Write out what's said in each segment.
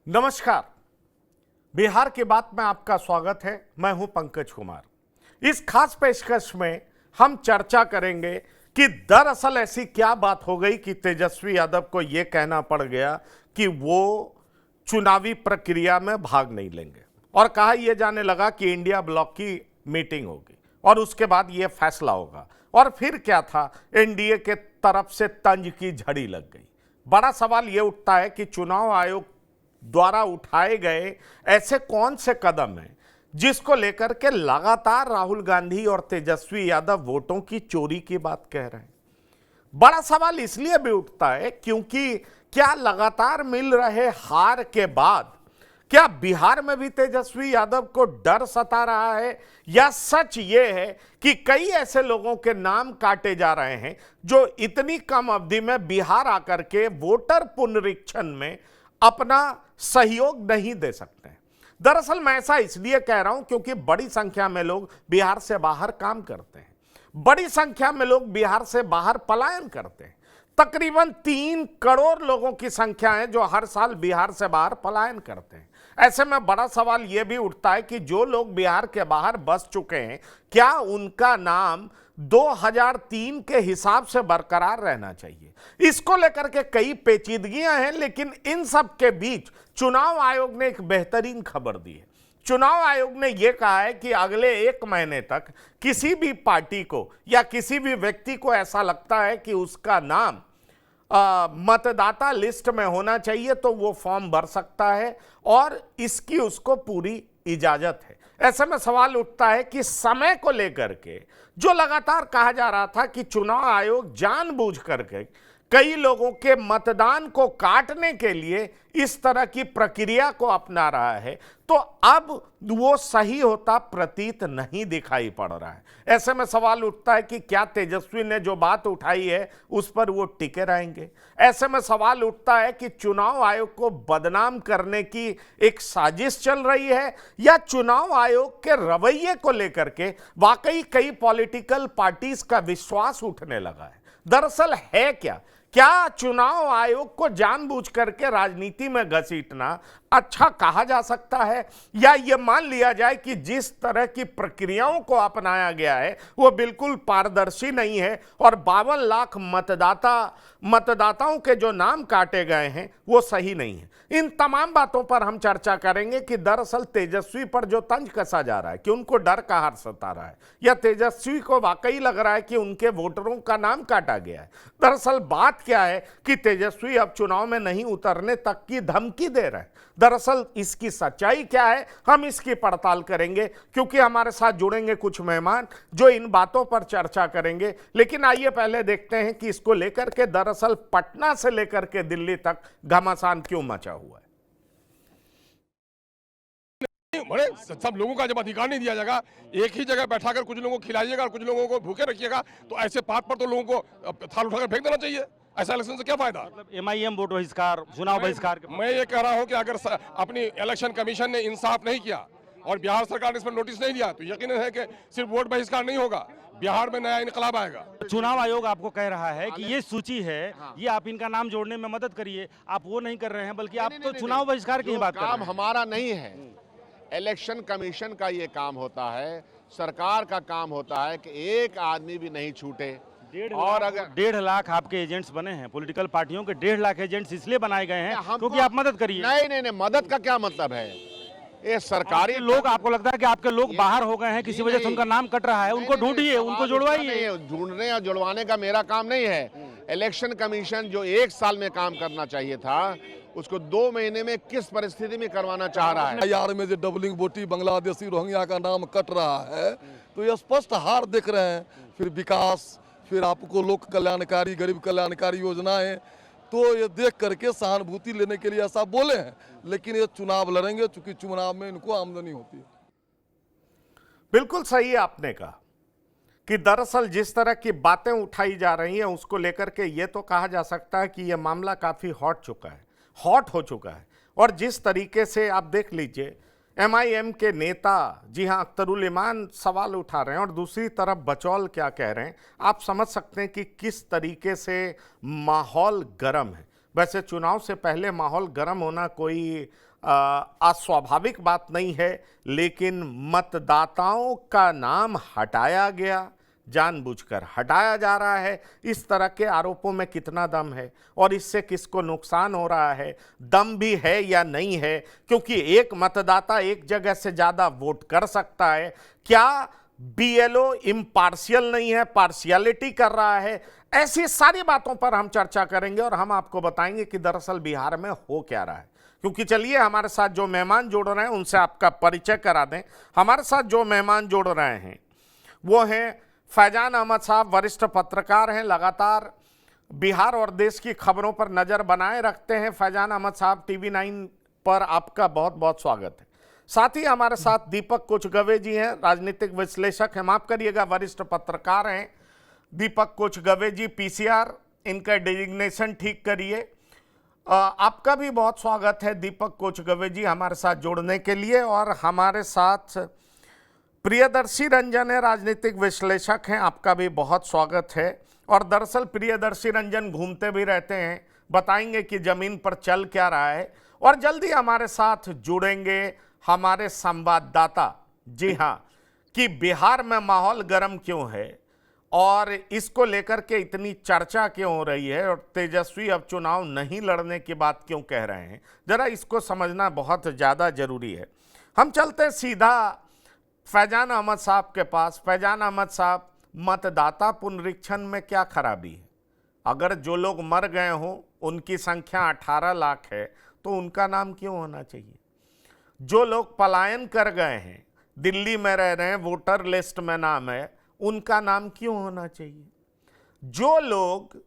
नमस्कार। बिहार की बात में आपका स्वागत है। मैं हूं पंकज कुमार। इस खास पेशकश में हम चर्चा करेंगे कि दरअसल ऐसी क्या बात हो गई कि तेजस्वी यादव को यह कहना पड़ गया कि वो चुनावी प्रक्रिया में भाग नहीं लेंगे और कहा यह जाने लगा कि इंडिया ब्लॉक की मीटिंग होगी और उसके बाद यह फैसला होगा। और फिर क्या था, एनडीए के तरफ से तंज की झड़ी लग गई। बड़ा सवाल यह उठता है कि चुनाव आयोग द्वारा उठाए गए ऐसे कौन से कदम हैं जिसको लेकर के लगातार राहुल गांधी और तेजस्वी यादव वोटों की चोरी की बात कह रहे हैं। बड़ा सवाल इसलिए भी उठता है क्योंकि क्या लगातार मिल रहे हार के बाद क्या बिहार में भी तेजस्वी यादव को डर सता रहा है, या सच ये है कि कई ऐसे लोगों के नाम काटे जा रहे हैं जो इतनी कम अवधि में बिहार आकर के वोटर पुनरीक्षण में अपना सहयोग नहीं दे सकते। दरअसल मैं ऐसा इसलिए कह रहा हूं क्योंकि बड़ी संख्या में लोग बिहार से बाहर काम करते हैं, बड़ी संख्या में लोग बिहार से बाहर पलायन करते हैं। तकरीबन 3 करोड़ लोगों की संख्या है जो हर साल बिहार से बाहर पलायन करते हैं। ऐसे में बड़ा सवाल यह भी उठता है कि जो लोग बिहार के बाहर बस चुके हैं, क्या उनका नाम 2003 के हिसाब से बरकरार रहना चाहिए? इसको लेकर के कई पेचीदगियां हैं, लेकिन इन सब के बीच चुनाव आयोग ने एक बेहतरीन खबर दी है। चुनाव आयोग ने यह कहा है कि अगले 1 महीने तक किसी भी पार्टी को या किसी भी व्यक्ति को ऐसा लगता है कि उसका नाम मतदाता लिस्ट में होना चाहिए तो वो फॉर्म भर सकता है और इसकी उसको पूरी इजाजत है। ऐसे में सवाल उठता है कि समय को लेकर के जो लगातार कहा जा रहा था कि चुनाव आयोग जानबूझ करके कई लोगों के मतदान को काटने के लिए इस तरह की प्रक्रिया को अपना रहा है, तो अब वो सही होता प्रतीत नहीं दिखाई पड़ रहा है। ऐसे में सवाल उठता है कि क्या तेजस्वी ने जो बात उठाई है उस पर वो टिके रहेंगे? ऐसे में सवाल उठता है कि चुनाव आयोग को बदनाम करने की एक साजिश चल रही है, या चुनाव आयोग के रवैये को लेकर के वाकई कई पॉलिटिकल पार्टीज का विश्वास उठने लगा है। दरअसल है क्या चुनाव आयोग को जानबूझ करके राजनीति में घसीटना अच्छा कहा जा सकता है, या यह मान लिया जाए कि जिस तरह की प्रक्रियाओं को अपनाया गया है वो बिल्कुल पारदर्शी नहीं है और 52 लाख मतदाताओं के जो नाम काटे गए हैं वो सही नहीं है? इन तमाम बातों पर हम चर्चा करेंगे कि दरअसल तेजस्वी पर जो तंज कसा जा रहा है कि उनको डर का हार सता रहा है, या तेजस्वी को वाकई लग रहा है कि उनके वोटरों का नाम काटा गया है। दरअसल बात क्या है कि तेजस्वी अब चुनाव में नहीं उतरने तक की धमकी दे रहे हैं। दरअसल इसकी सच्चाई क्या है, हम इसकी पड़ताल करेंगे क्योंकि हमारे साथ जुड़ेंगे कुछ मेहमान जो इन बातों पर चर्चा करेंगे। लेकिन आइए पहले देखते हैं कि इसको लेकर के दरअसल पटना से लेकर के दिल्ली तक घमासान क्यों मचा हुआ है। बड़े सब लोगों का जब अधिकार नहीं दिया जाएगा, एक ही जगह बैठाकर कुछ लोगों को खिलाइएगा और कुछ लोगों को भूखे रखिएगा, तो ऐसे पात पर तो लोगों को थाल उठाकर फेंक देना चाहिए। ऐसा इलेक्शन से क्या फायदा? मतलब एमआईएम वोट बहिष्कार, चुनाव बहिष्कार। मैं ये कह रहा हूँ कि अगर अपनी इलेक्शन कमीशन ने इंसाफ नहीं किया और बिहार सरकार ने इस पर नोटिस नहीं दिया तो यकीनन है कि सिर्फ वोट बहिष्कार नहीं होगा, बिहार में नया इनकलाब आएगा। चुनाव आयोग आपको कह रहा है कि ये सूची है, ये आप इनका नाम जोड़ने में मदद करिए, आप वो नहीं कर रहे हैं, बल्कि आप तो चुनाव बहिष्कार की बात कर रहे हैं। काम हमारा नहीं है, इलेक्शन कमीशन का ये काम होता है, सरकार का काम होता है कि एक आदमी भी नहीं छूटे। और अगर 1.5 लाख आपके एजेंट्स बने हैं, पॉलिटिकल पार्टियों के 1.5 लाख एजेंट्स इसलिए बनाए गए हैं क्योंकि आप मदद करिए। नहीं, मदद का क्या मतलब है? ये सरकारी लोग, आपको लगता है कि आपके लोग बाहर हो गए हैं किसी वजह से उनका नाम कट रहा है, उनको ढूंढिए, उनको जुड़वाइए। ढूंढने और जुड़वाने का मेरा काम नहीं है। इलेक्शन कमीशन जो 1 साल में काम करना चाहिए था उसको 2 महीने में किस परिस्थिति में करवाना चाह रहा है? यार में जो डबलिंग बोटी बांग्लादेशी रोहिंग्या का नाम कट रहा है तो ये स्पष्ट हार दिख रहे हैं। फिर विकास, फिर आपको लोक कल्याणकारी, गरीब कल्याणकारी योजनाएं, तो ये देख करके सहानुभूति लेने के लिए ऐसा बोले हैं, लेकिन ये चुनाव लड़ेंगे चूंकि चुनाव में इनको आमदनी होती है। बिल्कुल सही है आपने कहा कि दरअसल जिस तरह की बातें उठाई जा रही हैं उसको लेकर के ये तो कहा जा सकता है कि यह मामला काफी हॉट हो चुका है। और जिस तरीके से आप देख लीजिए, एमआईएम के नेता, जी हां, अख्तरुल इमान सवाल उठा रहे हैं और दूसरी तरफ बचौल क्या कह रहे हैं। आप समझ सकते हैं कि किस तरीके से माहौल गर्म है। वैसे चुनाव से पहले माहौल गर्म होना कोई अस्वाभाविक बात नहीं है, लेकिन मतदाताओं का नाम हटाया गया, जानबूझकर हटाया जा रहा है। इस तरह के आरोपों में कितना दम है और इससे किसको नुकसान हो रहा है, दम भी है या नहीं है? क्योंकि एक मतदाता एक जगह से ज़्यादा वोट कर सकता है। क्या बीएलओ इम्पार्शियल नहीं है, पार्शियलिटी कर रहा है? ऐसी सारी बातों पर हम चर्चा करेंगे और हम आपको बताएंगे कि दरअसल बिहार में हो क्या रहा है। क्योंकि चलिए हमारे साथ जो मेहमान जुड़ रहे हैं उनसे आपका परिचय करा दें। हमारे साथ जो मेहमान जुड़ रहे हैं वो हैं फैजान अहमद साहब, वरिष्ठ पत्रकार हैं, लगातार बिहार और देश की खबरों पर नज़र बनाए रखते हैं। फैजान अहमद साहब, TV9 पर आपका बहुत बहुत स्वागत है। साथ ही हमारे साथ दीपक कुचगवे जी हैं, राजनीतिक विश्लेषक हैं, माफ करिएगा वरिष्ठ पत्रकार हैं। दीपक कुचगवे जी, PCR, इनका डिजिग्नेशन ठीक करिए। आपका भी बहुत स्वागत है दीपक कुचगवे जी हमारे साथ जुड़ने के लिए। और हमारे साथ प्रियदर्शी रंजन है, राजनीतिक विश्लेषक हैं, आपका भी बहुत स्वागत है। और दरअसल प्रियदर्शी रंजन घूमते भी रहते हैं, बताएंगे कि ज़मीन पर चल क्या रहा है। और जल्दी हमारे साथ जुड़ेंगे हमारे संवाददाता, जी हाँ, कि बिहार में माहौल गर्म क्यों है और इसको लेकर के इतनी चर्चा क्यों हो रही है और तेजस्वी अब चुनाव नहीं लड़ने की बात क्यों कह रहे हैं, ज़रा इसको समझना बहुत ज़्यादा ज़रूरी है। हम चलते सीधा फैजान अहमद साहब के पास। फैजान अहमद साहब, मतदाता पुनरीक्षण में क्या खराबी है? अगर जो लोग मर गए हों उनकी संख्या 18 लाख है तो उनका नाम क्यों होना चाहिए? जो लोग पलायन कर गए हैं, दिल्ली में रह रहे हैं, वोटर लिस्ट में नाम है, उनका नाम क्यों होना चाहिए? जो लोग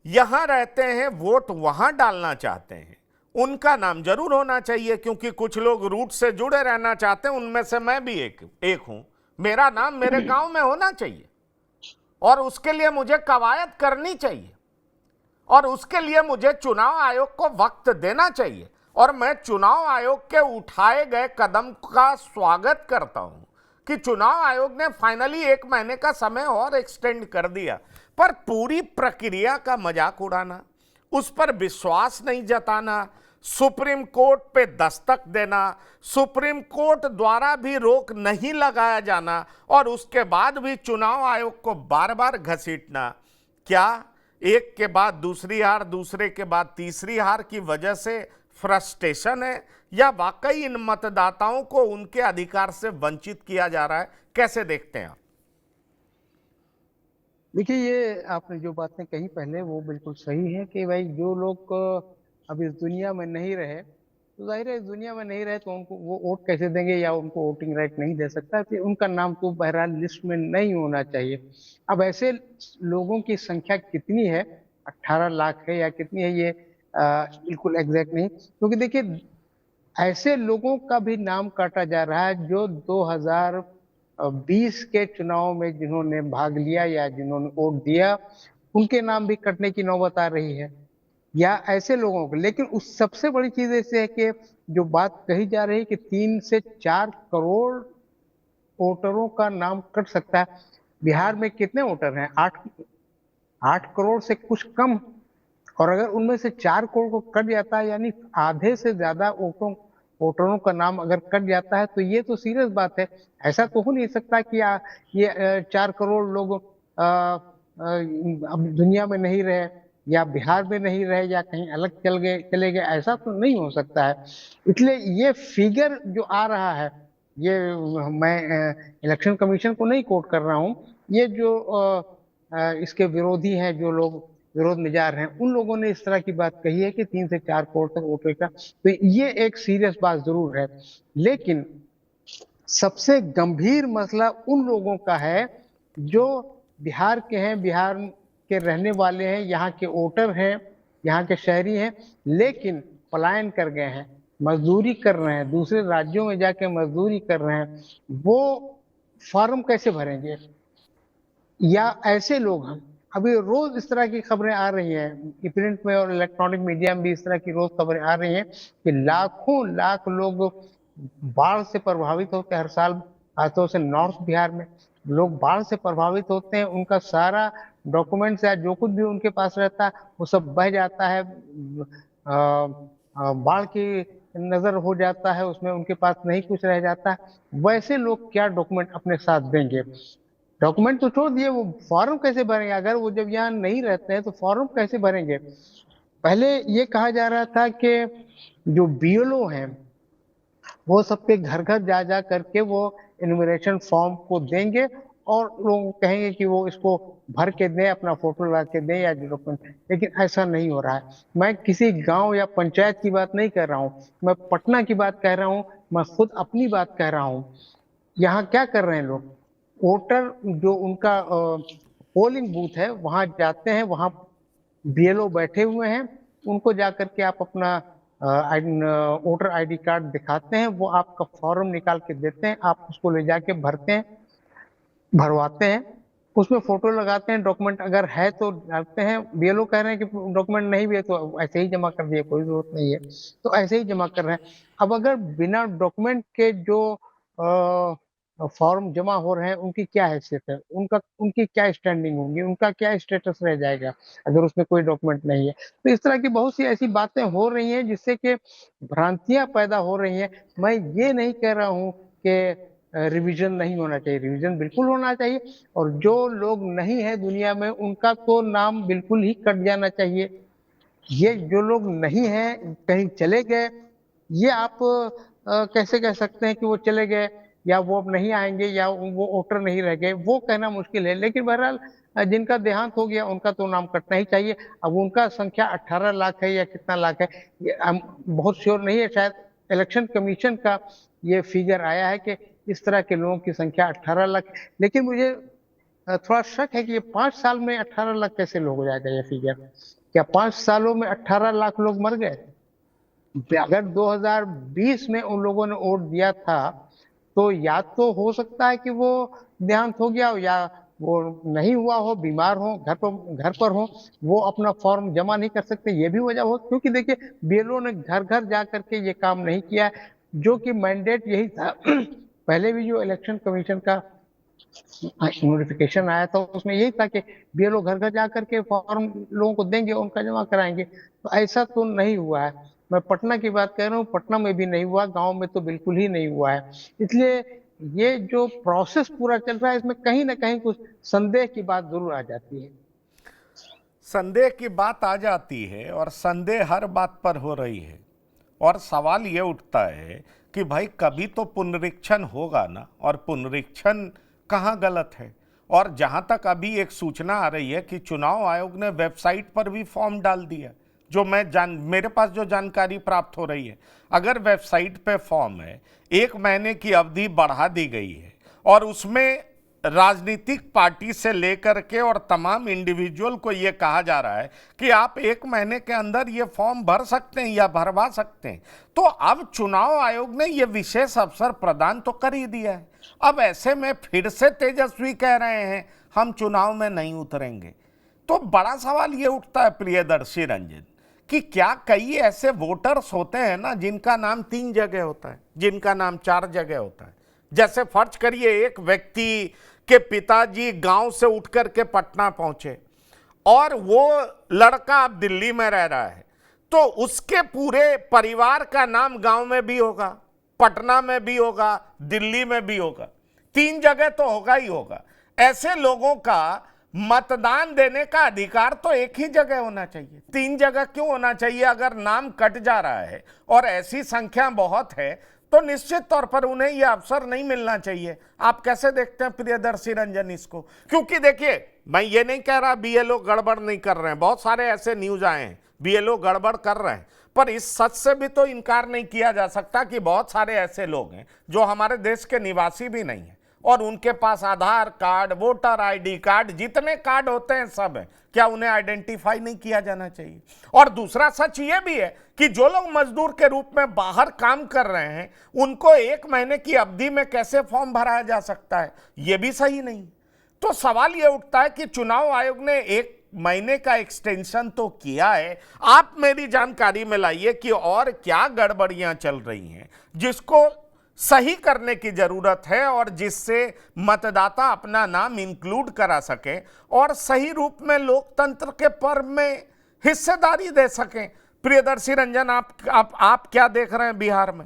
यहां रहते हैं, वोट वहां डालना चाहते हैं, उनका नाम जरूर होना चाहिए, क्योंकि कुछ लोग रूट से जुड़े रहना चाहते हैं, उनमें से मैं भी एक हूं। मेरा नाम मेरे गांव में होना चाहिए और उसके लिए मुझे कवायद करनी चाहिए और उसके लिए मुझे चुनाव आयोग को वक्त देना चाहिए। और मैं चुनाव आयोग के उठाए गए कदम का स्वागत करता हूं कि चुनाव आयोग ने फाइनली 1 महीने का समय और एक्सटेंड कर दिया। पर पूरी प्रक्रिया का मजाक उड़ाना, उस पर विश्वास नहीं जताना, सुप्रीम कोर्ट पे दस्तक देना, सुप्रीम कोर्ट द्वारा भी रोक नहीं लगाया जाना और उसके बाद भी चुनाव आयोग को बार बार घसीटना, क्या एक के बाद दूसरी हार, दूसरे के बाद तीसरी हार की वजह से फ्रस्ट्रेशन है या वाकई इन मतदाताओं को उनके अधिकार से वंचित किया जा रहा है? कैसे देखते हैं आप? देखिए, ये आपने जो बातें कही पहले वो बिल्कुल सही है कि भाई जो लोग अब इस दुनिया में नहीं रहे तो जाहिर है इस दुनिया में नहीं रहे तो उनको वो वोट कैसे देंगे या उनको वोटिंग राइट नहीं दे सकता, तो उनका नाम तो बहरहाल लिस्ट में नहीं होना चाहिए। अब ऐसे लोगों की संख्या कितनी है, 18 लाख है या कितनी है, ये बिल्कुल एग्जैक्ट नहीं, क्योंकि देखिए ऐसे लोगों का भी नाम काटा जा रहा है जो 2020 के चुनाव में जिन्होंने भाग लिया या जिन्होंने वोट दिया, उनके नाम भी कटने की नौबत आ रही है, या ऐसे लोगों को। लेकिन उस सबसे बड़ी चीज ऐसे है कि जो बात कही जा रही है कि 3 से 4 करोड़ वोटरों का नाम कट सकता है। बिहार में कितने वोटर हैं? 8 करोड़ से कुछ कम, और अगर उनमें से 4 करोड़ को कट जाता है, यानी आधे से ज्यादा वोटरों का नाम अगर कट जाता है, तो ये तो सीरियस बात है। ऐसा तो हो नहीं सकता कि ये 4 करोड़ लोग अब दुनिया में नहीं रहे या बिहार में नहीं रहे या कहीं अलग चले गए, ऐसा तो नहीं हो सकता है। इसलिए ये फिगर जो आ रहा है, ये मैं इलेक्शन कमीशन को नहीं कोट कर रहा हूँ, ये जो इसके विरोधी हैं, जो लोग विरोध में जा रहे हैं, उन लोगों ने इस तरह की बात कही है कि 3 से 4 करोड़ तक वोटर का, तो ये एक सीरियस बात जरूर है। लेकिन सबसे गंभीर मसला उन लोगों का है जो बिहार के हैं, बिहार के रहने वाले हैं, यहाँ के वोटर हैं, यहाँ के शहरी हैं, लेकिन पलायन कर गए हैं, मजदूरी कर रहे हैं, दूसरे राज्यों में जाके मजदूरी कर रहे हैं, वो फॉर्म कैसे भरेंगे? या ऐसे लोग हैं, अभी रोज इस तरह की खबरें आ रही हैं, प्रिंट में और इलेक्ट्रॉनिक मीडिया में भी इस तरह की रोज खबरें आ रही हैं कि लाखों लाख लोग बाढ़ से प्रभावित होते हैं हर साल। खासतौर से नॉर्थ बिहार में लोग बाढ़ से प्रभावित होते हैं, उनका सारा डॉक्यूमेंट्स या जो कुछ भी उनके पास रहता है वो सब बह जाता है बाढ़ की नजर हो जाता है, उसमें उनके पास नहीं कुछ रह जाता है, वैसे लोग क्या डॉक्यूमेंट अपने साथ देंगे? डॉक्यूमेंट तो छोड़ दिए, वो फॉर्म कैसे भरेंगे? अगर वो जब यहाँ नहीं रहते हैं तो फॉर्म कैसे भरेंगे? पहले ये कहा जा रहा था कि जो बीएलओ हैं वो सबके घर घर जा जा करके वो इन्यूमरेशन फॉर्म को देंगे और लोग कहेंगे कि वो इसको भर के दें, अपना फोटो लगा के दें या डॉक्यूमेंट। लेकिन ऐसा नहीं हो रहा है। मैं किसी गांव या पंचायत की बात नहीं कर रहा हूँ, मैं पटना की बात कह रहा हूँ, मैं खुद अपनी बात कह रहा हूँ। यहाँ क्या कर रहे हैं लोग? वोटर जो उनका पोलिंग बूथ है वहां जाते हैं, वहां बीएलओ बैठे हुए हैं, उनको जाकर के आप अपना वोटर आईडी कार्ड दिखाते हैं, वो आपका फॉर्म निकाल के देते हैं, आप उसको ले जाके भरते हैं, भरवाते हैं, उसमें फोटो लगाते हैं, डॉक्यूमेंट अगर है तो डालते हैं। बीएलओ कह रहे हैं कि डॉक्यूमेंट नहीं भी है तो ऐसे ही जमा कर दिए, कोई जरूरत नहीं है, तो ऐसे ही जमा कर रहे हैं। अब अगर बिना डॉक्यूमेंट के जो फॉर्म जमा हो रहे हैं उनकी क्या हैसियत है, उनकी क्या स्टैंडिंग होगी, उनका क्या स्टेटस रह जाएगा अगर उसमें कोई डॉक्यूमेंट नहीं है? तो इस तरह की बहुत सी ऐसी बातें हो रही हैं जिससे कि भ्रांतियां पैदा हो रही हैं। मैं ये नहीं कह रहा हूं कि रिवीजन नहीं होना चाहिए, रिवीजन बिल्कुल होना चाहिए, और जो लोग नहीं है दुनिया में उनका तो नाम बिल्कुल ही कट जाना चाहिए। ये जो लोग नहीं है, कहीं चले गए, ये आप कैसे कह सकते हैं कि वो चले गए या वो अब नहीं आएंगे या वो वोटर नहीं रह गए? वो कहना मुश्किल है। लेकिन बहरहाल जिनका देहांत हो गया उनका तो नाम कटना ही चाहिए। अब उनका संख्या 18 लाख है या कितना लाख है, ये हम बहुत श्योर नहीं है। शायद इलेक्शन कमीशन का ये फिगर आया है कि इस तरह के लोगों की संख्या 18 लाख। लेकिन मुझे थोड़ा शक है कि ये 5 साल में 18 लाख कैसे लोग हो जाएगा ये फिगर? क्या 5 सालों में 18 लाख लोग मर गए? अगर 2020 में उन लोगों ने वोट दिया था तो या तो हो सकता है कि वो देहांत हो गया हो, या वो नहीं हुआ हो, बीमार हो, घर पर हो, वो अपना फॉर्म जमा नहीं कर सकते, ये भी वजह हो। क्योंकि देखिए बीएलओ ने घर घर जा करके ये काम नहीं किया, जो कि मैंडेट यही था। पहले भी जो इलेक्शन कमीशन का नोटिफिकेशन आया था उसमें यही था कि बीएलओ घर घर जा करके फॉर्म लोगों को देंगे, उनका जमा कराएंगे। तो ऐसा तो नहीं हुआ है। मैं पटना की बात कर रहा हूँ, पटना में भी नहीं हुआ, गांव में तो बिल्कुल ही नहीं हुआ है। इसलिए ये जो प्रोसेस पूरा चल रहा है इसमें कहीं ना कहीं कुछ संदेह की बात जरूर आ जाती है। संदेह की बात आ जाती है और संदेह हर बात पर हो रही है। और सवाल ये उठता है कि भाई कभी तो पुनरीक्षण होगा ना, और पुनरीक्षण कहाँ गलत है? और जहां तक अभी एक सूचना आ रही है कि चुनाव आयोग ने वेबसाइट पर भी फॉर्म डाल दिया, जो मेरे पास जो जानकारी प्राप्त हो रही है, अगर वेबसाइट पे फॉर्म है, 1 महीने की अवधि बढ़ा दी गई है और उसमें राजनीतिक पार्टी से लेकर के और तमाम इंडिविजुअल को यह कहा जा रहा है कि आप 1 महीने के अंदर ये फॉर्म भर सकते हैं या भरवा सकते हैं, तो अब चुनाव आयोग ने यह विशेष अवसर प्रदान तो कर ही दिया है। अब ऐसे में फिर से तेजस्वी कह रहे हैं हम चुनाव में नहीं उतरेंगे, तो बड़ा सवाल ये उठता है प्रियदर्शी रंजन कि क्या कई ऐसे वोटर्स होते हैं ना जिनका नाम 3 जगह होता है, जिनका नाम 4 जगह होता है। जैसे फर्ज करिए एक व्यक्ति के पिताजी गांव से उठ करके पटना पहुंचे और वो लड़का अब दिल्ली में रह रहा है, तो उसके पूरे परिवार का नाम गांव में भी होगा, पटना में भी होगा, दिल्ली में भी होगा, 3 जगह तो होगा ही होगा। ऐसे लोगों का मतदान देने का अधिकार तो एक ही जगह होना चाहिए, 3 जगह क्यों होना चाहिए? अगर नाम कट जा रहा है और ऐसी संख्या बहुत है तो निश्चित तौर पर उन्हें यह अवसर नहीं मिलना चाहिए। आप कैसे देखते हैं प्रियदर्शी रंजन इसको? क्योंकि देखिए मैं ये नहीं कह रहा बीएलओ गड़बड़ नहीं कर रहे हैं, बहुत सारे ऐसे न्यूज आए हैं बीएलओ गड़बड़ कर रहे हैं, पर इस सच से भी तो इनकार नहीं किया जा सकता कि बहुत सारे ऐसे लोग हैं जो हमारे देश के निवासी भी नहीं है और उनके पास आधार कार्ड, वोटर आईडी कार्ड, जितने कार्ड होते हैं सब है। क्या उन्हें आइडेंटिफाई नहीं किया जाना चाहिए? और दूसरा सच ये भी है कि जो लोग मजदूर के रूप में बाहर काम कर रहे हैं उनको 1 महीने की अवधि में कैसे फॉर्म भराया जा सकता है? ये भी सही नहीं। तो सवाल ये उठता है कि चुनाव आयोग ने 1 महीने का एक्सटेंशन तो किया है, आप मेरी जानकारी में लाइए कि और क्या गड़बड़ियां चल रही हैं जिसको सही करने की जरूरत है और जिससे मतदाता अपना नाम इंक्लूड करा सके और सही रूप में लोकतंत्र के पर्व में हिस्सेदारी दे सकें। प्रियदर्शी रंजन, आप क्या देख रहे हैं बिहार में?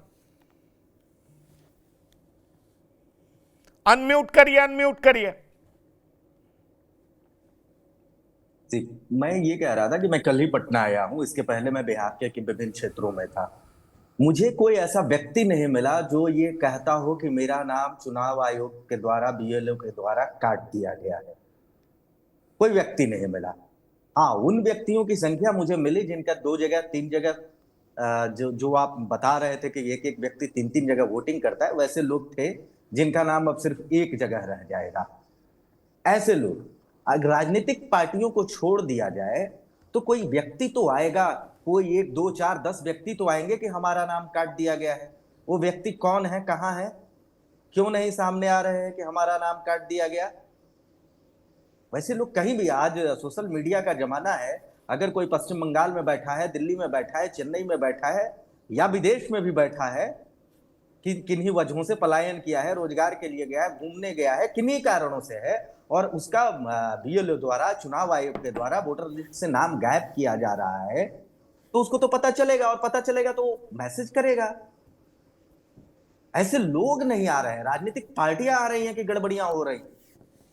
अनम्यूट करिए। जी, मैं ये कह रहा था कि मैं कल ही पटना आया हूँ। इसके पहले मैं बिहार के विभिन्न क्षेत्रों में था। मुझे कोई ऐसा व्यक्ति नहीं मिला जो ये कहता हो कि मेरा नाम चुनाव आयोग के द्वारा, बीएलओ के द्वारा काट दिया गया है। कोई व्यक्ति नहीं मिला। हाँ, उन व्यक्तियों की संख्या मुझे मिली जिनका 2 जगह 3 जगह जो आप बता रहे थे कि एक एक व्यक्ति 3-3 जगह वोटिंग करता है, वैसे लोग थे जिनका नाम अब सिर्फ एक जगह रह जाएगा। ऐसे लोग, अगर राजनीतिक पार्टियों को छोड़ दिया जाए तो कोई व्यक्ति तो आएगा, कोई 1 2 4 10 व्यक्ति तो आएंगे कि हमारा नाम काट दिया गया है। वो व्यक्ति कौन है, कहां है, क्यों नहीं सामने आ रहे हैं कि हमारा नाम काट दिया गया? वैसे लोग कहीं भी, आज सोशल मीडिया का जमाना है, अगर कोई पश्चिम बंगाल में बैठा है, दिल्ली में बैठा है, चेन्नई में बैठा है या विदेश में भी बैठा है, किन्हीं वजहों से पलायन किया है, रोजगार के लिए गया है, घूमने गया है, किन्हीं कारणों से है, और उसका बीएलओ द्वारा, चुनाव आयोग के द्वारा वोटर लिस्ट से नाम गायब किया जा रहा है, तो उसको तो पता चलेगा, और पता चलेगा तो मैसेज करेगा। ऐसे लोग नहीं आ रहे हैं, राजनीतिक पार्टियां आ रही हैं कि गड़बड़ियां हो रही।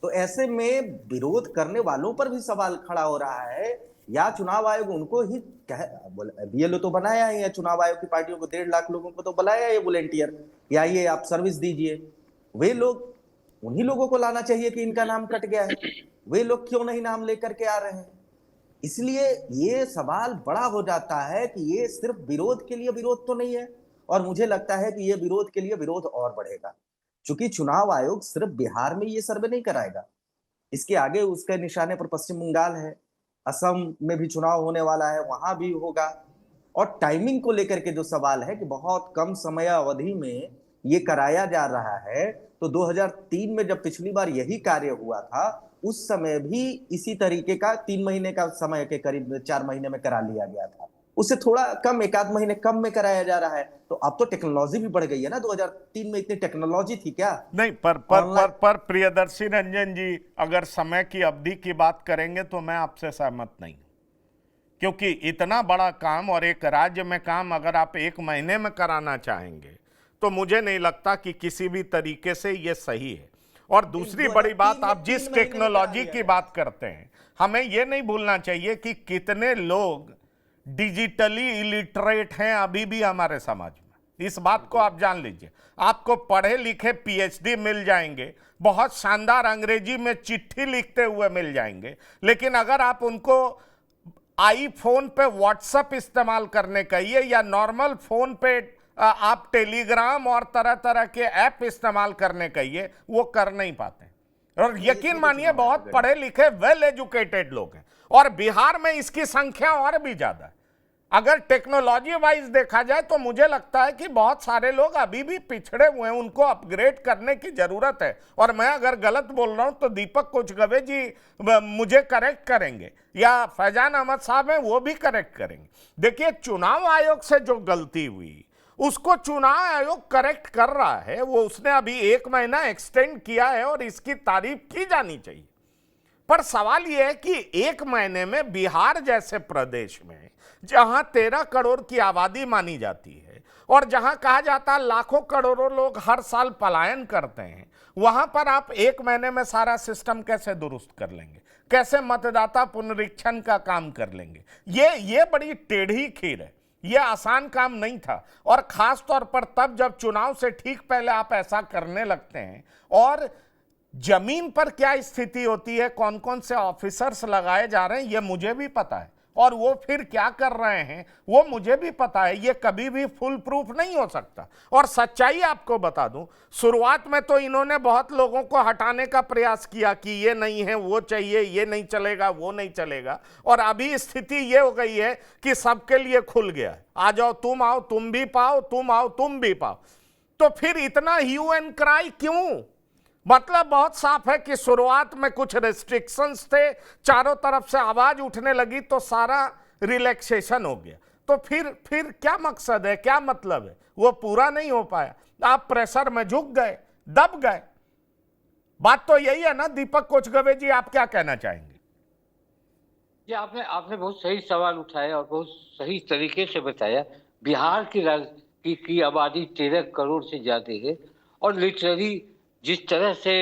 तो ऐसे में विरोध करने वालों पर भी सवाल खड़ा हो रहा है, या चुनाव आयोग उनको ही बीएलओ तो बनाया है, या चुनाव आयोग की पार्टियों को 1.5 लाख लोगों को तो बुलाया है वॉलंटियर, या ये आप सर्विस दीजिए। वे लोग, उन्हीं लोगों को लाना चाहिए कि इनका नाम कट गया है। वे लोग क्यों नहीं नाम लेकर के आ रहे हैं? इसलिए ये सवाल बड़ा हो जाता है कि ये सिर्फ विरोध के लिए विरोध तो नहीं है, और मुझे लगता है कि ये विरोध के लिए विरोध और बढ़ेगा, क्योंकि चुनाव आयोग सिर्फ बिहार में ये सर्वे नहीं कराएगा। इसके आगे उसके निशाने पर पश्चिम बंगाल है, असम में भी चुनाव होने वाला है, वहां भी होगा। और टाइमिंग को लेकर के जो सवाल है कि बहुत कम समय अवधि में ये कराया जा रहा है, तो 2003 में जब पिछली बार यही कार्य हुआ था, उस समय भी इसी तरीके का 3 महीने का समय के करीब 4 महीने में करा लिया गया था। उससे थोड़ा कम, 1-8 महीने कम में कराया जा रहा है। तो अब तो टेक्नोलॉजी भी बढ़ गई है ना। 2003 में इतनी टेक्नोलॉजी थी क्या? नहीं, पर प्रियदर्शी रंजन जी, अगर समय की अवधि की बात करेंगे तो मैं आपसे सहमत नहीं, क्योंकि इतना बड़ा काम और एक राज्य में काम अगर आप 1 महीने में कराना चाहेंगे तो मुझे नहीं लगता कि किसी भी तरीके से यह सही है। और दूसरी बड़ी बात, आप जिस टेक्नोलॉजी की बात करते हैं, हमें यह नहीं भूलना चाहिए कि कितने लोग डिजिटली इलिटरेट हैं अभी भी हमारे समाज में। इस बात को आप जान लीजिए। आपको पढ़े लिखे पीएचडी मिल जाएंगे, बहुत शानदार अंग्रेजी में चिट्ठी लिखते हुए मिल जाएंगे, लेकिन अगर आप उनको आईफोन पे व्हाट्सएप इस्तेमाल करने कहिए या नॉर्मल फोन पे आप टेलीग्राम और तरह तरह के ऐप इस्तेमाल करने कहिए, वो कर नहीं पाते। और यकीन मानिए बहुत पढ़े लिखे वेल एजुकेटेड लोग हैं, और बिहार में इसकी संख्या और भी ज्यादा है। अगर टेक्नोलॉजी वाइज देखा जाए तो मुझे लगता है कि बहुत सारे लोग अभी भी पिछड़े हुए हैं, उनको अपग्रेड करने की जरूरत है। और मैं अगर गलत बोल रहा हूं तो दीपक कोचगवे जी मुझे करेक्ट करेंगे, या फैजान अहमद साहब हैं वो भी करेक्ट करेंगे। देखिए, चुनाव आयोग से जो गलती हुई उसको चुनाव आयोग करेक्ट कर रहा है। वो उसने अभी 1 महीना एक्सटेंड किया है और इसकी तारीफ की जानी चाहिए। पर सवाल यह है कि 1 महीने में बिहार जैसे प्रदेश में, जहां 13 करोड़ की आबादी मानी जाती है और जहां कहा जाता है लाखों करोड़ों लोग हर साल पलायन करते हैं, वहां पर आप 1 महीने में सारा सिस्टम कैसे दुरुस्त कर लेंगे? कैसे मतदाता पुनरीक्षण का काम कर लेंगे? ये बड़ी टेढ़ी खीर है। यह आसान काम नहीं था, और खास तौर पर तब जब चुनाव से ठीक पहले आप ऐसा करने लगते हैं। और जमीन पर क्या स्थिति होती है, कौन कौन से ऑफिसर्स लगाए जा रहे हैं, ये मुझे भी पता है, और वो फिर क्या कर रहे हैं वो मुझे भी पता है। ये कभी भी फुल प्रूफ नहीं हो सकता। और सच्चाई आपको बता दूं, शुरुआत में तो इन्होंने बहुत लोगों को हटाने का प्रयास किया कि ये नहीं है, वो चाहिए, ये नहीं चलेगा, वो नहीं चलेगा। और अभी स्थिति ये हो गई है कि सबके लिए खुल गया है। आ जाओ, तुम आओ तुम भी पाओ, तुम आओ तुम भी पाओ। तो फिर इतना ह्यू एंड क्राई क्यों? मतलब बहुत साफ है कि शुरुआत में कुछ रेस्ट्रिक्शंस थे, चारों तरफ से आवाज उठने लगी तो सारा रिलैक्सेशन हो गया। तो फिर क्या मकसद है, क्या मतलब है? वो पूरा नहीं हो पाया, आप प्रेशर में झुक गए, दब गए। बात तो यही है ना। दीपक कोचगवे जी, आप क्या कहना चाहेंगे? ये आपने आपने बहुत सही सवाल उठाया और बहुत सही तरीके से बताया। बिहार की आबादी 13 करोड़ से ज्यादा है और लिटरली जिस तरह से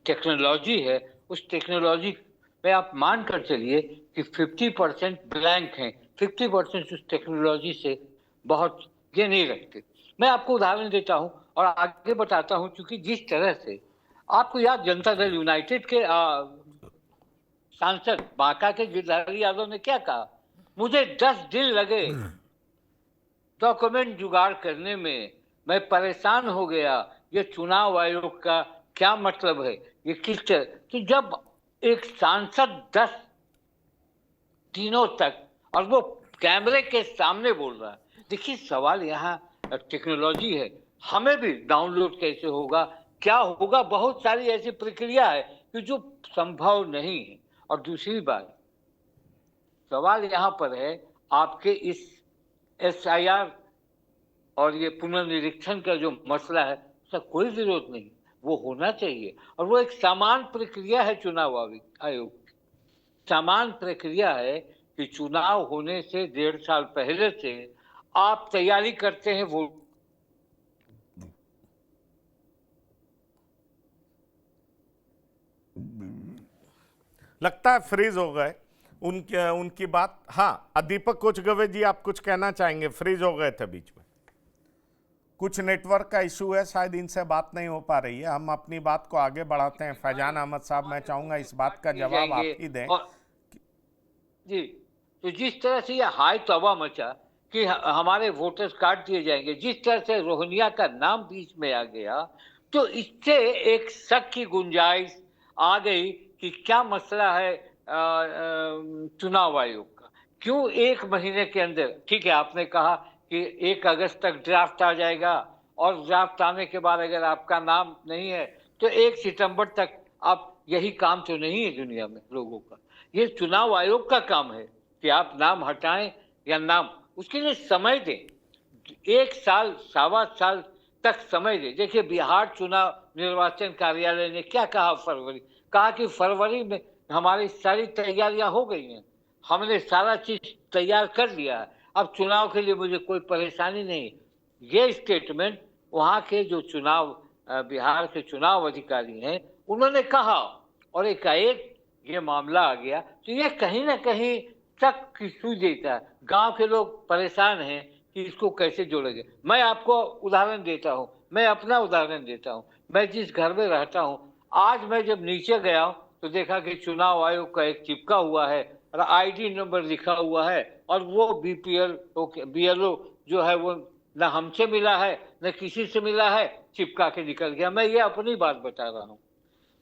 टेक्नोलॉजी है, उस टेक्नोलॉजी में आप मान कर चलिए कि 50% ब्लैंक हैं, 50% उस टेक्नोलॉजी से बहुत ये नहीं रखते। मैं आपको उदाहरण देता हूं और आगे बताता हूं, क्योंकि जिस तरह से आपको याद, जनता दल यूनाइटेड के सांसद बांका के गिरधारी यादव ने क्या कहा, मुझे 10 दिन लगे डॉक्यूमेंट जुगाड़ करने में, मैं परेशान हो गया, ये चुनाव आयोग का क्या मतलब है, ये किस तरह। तो जब एक सांसद 10 दिनों तक और वो कैमरे के सामने बोल रहा है, देखिए सवाल यहाँ टेक्नोलॉजी है, हमें भी डाउनलोड कैसे होगा, क्या होगा, बहुत सारी ऐसी प्रक्रिया है कि जो संभव नहीं है। और दूसरी बात, सवाल यहाँ पर है आपके इस SIR और ये पुनर्निरीक्षण का जो मसला है, उसका कोई विरोध नहीं, वो होना चाहिए और वो एक समान प्रक्रिया है चुनाव आयोग की। समान प्रक्रिया है कि चुनाव होने से 1.5 साल पहले से आप तैयारी करते हैं वो। लगता है फ्रीज हो गए उनकी बात। हाँ, दीपक कोचगवे जी, आप कुछ कहना चाहेंगे? फ्रीज हो गए थे बीच में, कुछ नेटवर्क का इशू है, शायद इनसे बात नहीं हो पा रही है। हम अपनी बात को आगे बढ़ाते हैं। फैजान अहमद साहब, मैं चाहूंगा इस बात का जवाब आप ही दें। जी, तो जिस तरह से ये हाई तौबा मचा कि हमारे वोटर्स कार्ड दिए जाएंगे, जिस तरह से रोहनिया का नाम बीच में आ गया, तो इससे एक शक की गुंजाइश आ गई कि क्या मसला है चुनाव आयोग का। क्यों 1 महीने के अंदर, ठीक है आपने कहा कि 1 अगस्त तक ड्राफ्ट आ जाएगा और ड्राफ्ट आने के बाद अगर आपका नाम नहीं है तो 1 सितंबर तक आप, यही काम तो नहीं है दुनिया में लोगों का, ये चुनाव आयोग का काम है कि आप नाम हटाएं या नाम, उसके लिए समय दें, 1 साल 1.25 साल तक समय दें। देखिए बिहार चुनाव निर्वाचन कार्यालय ने क्या कहा, कहा कि फरवरी में हमारी सारी तैयारियां हो गई हैं, हमने सारा चीज तैयार कर लिया है, अब चुनाव के लिए मुझे कोई परेशानी नहीं। ये स्टेटमेंट वहाँ के जो चुनाव बिहार के चुनाव अधिकारी हैं उन्होंने कहा, और एकाएक ये मामला आ गया, तो ये कहीं ना कहीं शक की सुई देता है। गांव के लोग परेशान हैं कि इसको कैसे जोड़ेंगे। मैं आपको उदाहरण देता हूँ, मैं अपना उदाहरण देता हूँ। मैं जिस घर में रहता हूँ, आज मैं जब नीचे गया तो देखा कि चुनाव आयोग का एक चिपका हुआ है और ID नंबर लिखा हुआ है, और वो BLO जो है वो न हमसे मिला है न किसी से मिला है, चिपका के निकल गया। मैं ये अपनी बात बता रहा हूँ।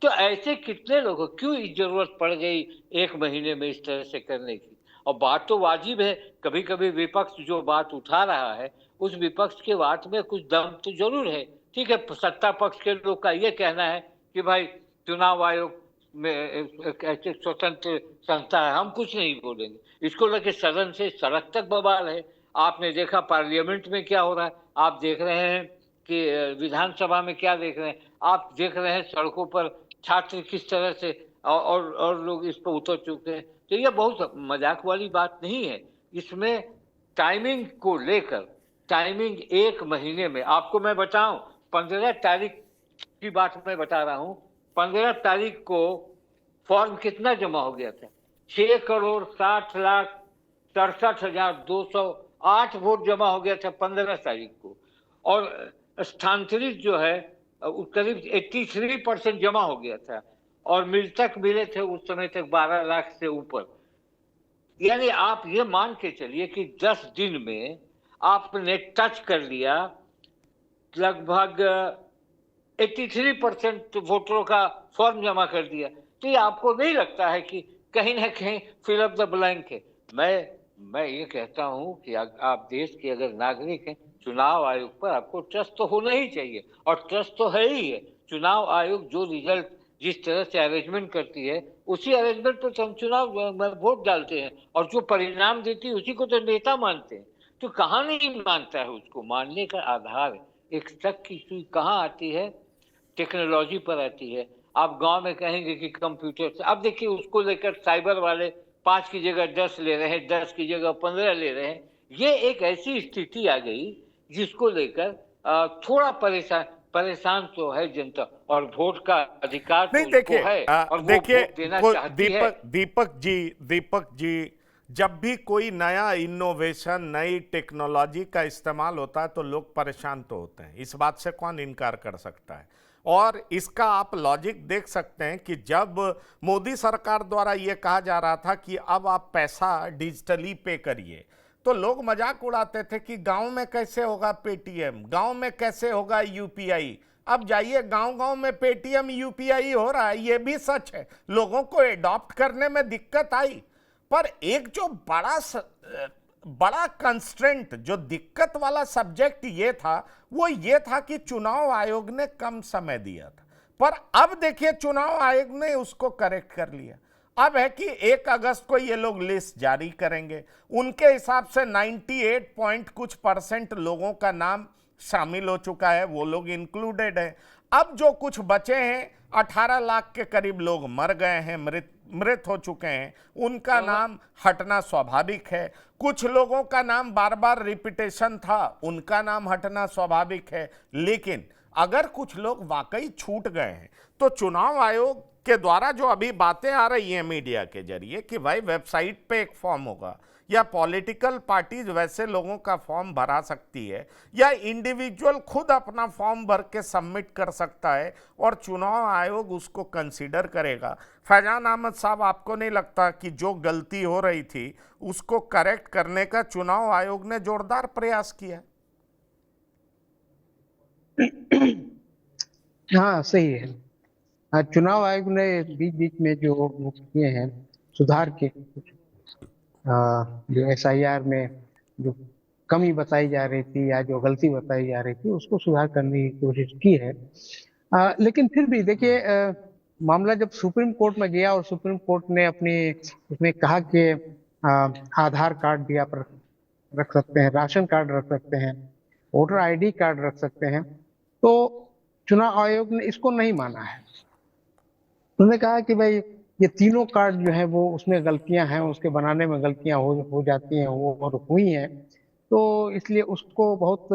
तो ऐसे कितने लोगों, क्यों जरूरत पड़ गई 1 महीने में इस तरह से करने की। और बात तो वाजिब है, कभी कभी विपक्ष जो बात उठा रहा है, उस विपक्ष के बात में कुछ दम तो जरूर है। ठीक है, सत्ता पक्ष के लोग का ये कहना है कि भाई चुनाव आयोग में ऐसे स्वतंत्र संस्था है, हम कुछ नहीं बोलेंगे। इसको लेकर सदन से सड़क तक बवाल है। आपने देखा पार्लियामेंट में क्या हो रहा है, आप देख रहे हैं कि विधानसभा में क्या देख रहे हैं, आप देख रहे हैं सड़कों पर छात्र किस तरह से और लोग इस पर उतर चुके हैं। तो ये बहुत मजाक वाली बात नहीं है। इसमें टाइमिंग को लेकर, टाइमिंग 1 महीने में, आपको मैं बताऊं 15 तारीख की बात मैं बता रहा हूं, 15 तारीख को फॉर्म कितना जमा हो गया था, 6,60,67,208 वोट जमा हो गया था 15 तारीख को। और स्थानांतरित जो है करीब 83% जमा हो गया था, और मृतक मिले थे उस समय तक 12 लाख से ऊपर। यानी आप ये मान के चलिए कि 10 दिन में आपने टच कर लिया लगभग 83% वोटरों का फॉर्म जमा कर दिया। तो ये आपको नहीं लगता है कि कहीं ना कहीं फिल अप द ब्लैंक है? मैं ये कहता हूं कि आप देश के अगर नागरिक हैं, चुनाव आयोग पर आपको ट्रस्ट तो होना ही चाहिए, और ट्रस्ट तो है ही है। चुनाव आयोग जो रिजल्ट जिस तरह से अरेंजमेंट करती है, उसी अरेंजमेंट पर हम चुनाव में वोट डालते हैं, और जो परिणाम देती है उसी को तो नेता मानते हैं। तो कहाँ नहीं मानता है, उसको मानने का आधार एक शक की सुई कहाँ आती है? टेक्नोलॉजी पर आती है। आप गांव में कहेंगे कि कंप्यूटर से, अब देखिए उसको लेकर साइबर वाले 5 की जगह 10 ले रहे हैं, 10 की जगह 15 ले रहे हैं। ये एक ऐसी स्थिति आ गई जिसको लेकर थोड़ा परेशान तो है जनता, और वोट का अधिकार तो नहीं उसको देखिए है और वो देखिए वोट देना को चाहती है। दीपक जी जब भी कोई नया इनोवेशन नई टेक्नोलॉजी का इस्तेमाल होता है तो लोग परेशान तो होते हैं, इस बात से कौन इनकार कर सकता है। और इसका आप लॉजिक देख सकते हैं कि जब मोदी सरकार द्वारा यह कहा जा रहा था कि अब आप पैसा डिजिटली पे करिए, तो लोग मजाक उड़ाते थे कि गांव में कैसे होगा पेटीएम, गांव में कैसे होगा यूपीआई। अब जाइए गांव-गांव में पेटीएम यूपीआई हो रहा है, ये भी सच है। लोगों को एडॉप्ट करने में दिक्कत आई, पर एक जो बड़ा कंस्ट्रेंट, जो दिक्कत वाला सब्जेक्ट ये था, वो ये था कि चुनाव आयोग ने कम समय दिया था। पर अब देखिए चुनाव आयोग ने उसको करेक्ट कर लिया। अब है कि 1 अगस्त को ये लोग लिस्ट जारी करेंगे, उनके हिसाब से 98 पॉइंट कुछ % लोगों का नाम शामिल हो चुका है, वो लोग इंक्लूडेड है। अब जो कुछ बचे हैं 18 लाख के करीब लोग मर गए हैं, मृत हो चुके हैं, उनका नाम हटना स्वाभाविक है। कुछ लोगों का नाम बार बार रिपीटेशन था, उनका नाम हटना स्वाभाविक है। लेकिन अगर कुछ लोग वाकई छूट गए हैं तो चुनाव आयोग के द्वारा जो अभी बातें आ रही हैं मीडिया के जरिए कि भाई वेबसाइट पे एक फॉर्म होगा, या पॉलिटिकल पार्टीज वैसे लोगों का फॉर्म भरा सकती है, या इंडिविजुअल खुद अपना फॉर्म भर के सबमिट कर सकता है और चुनाव आयोग उसको कंसीडर करेगा। फैजान अहमद साहब, आपको नहीं लगता कि जो गलती हो रही थी उसको करेक्ट करने का चुनाव आयोग ने जोरदार प्रयास किया? हाँ, सही है। चुनाव आयोग ने बीच बीच में जो वो किए हैं सुधार के, जो SIR में जो कमी बताई जा रही थी या जो गलती बताई जा रही थी, उसको सुधार करने की कोशिश की है। लेकिन फिर भी देखिए, मामला जब सुप्रीम कोर्ट में गया और सुप्रीम कोर्ट ने उसमें कहा कि आधार कार्ड भी आप रख सकते हैं, राशन कार्ड रख सकते हैं, वोटर ID कार्ड रख सकते हैं, तो चुनाव आयोग ने इसको नहीं माना है। उन्होंने कहा कि भाई ये तीनों कार्ड जो है वो उसमें गलतियां हैं, उसके बनाने में गलतियां हो जाती हैं, वो और हुई हैं, तो इसलिए उसको बहुत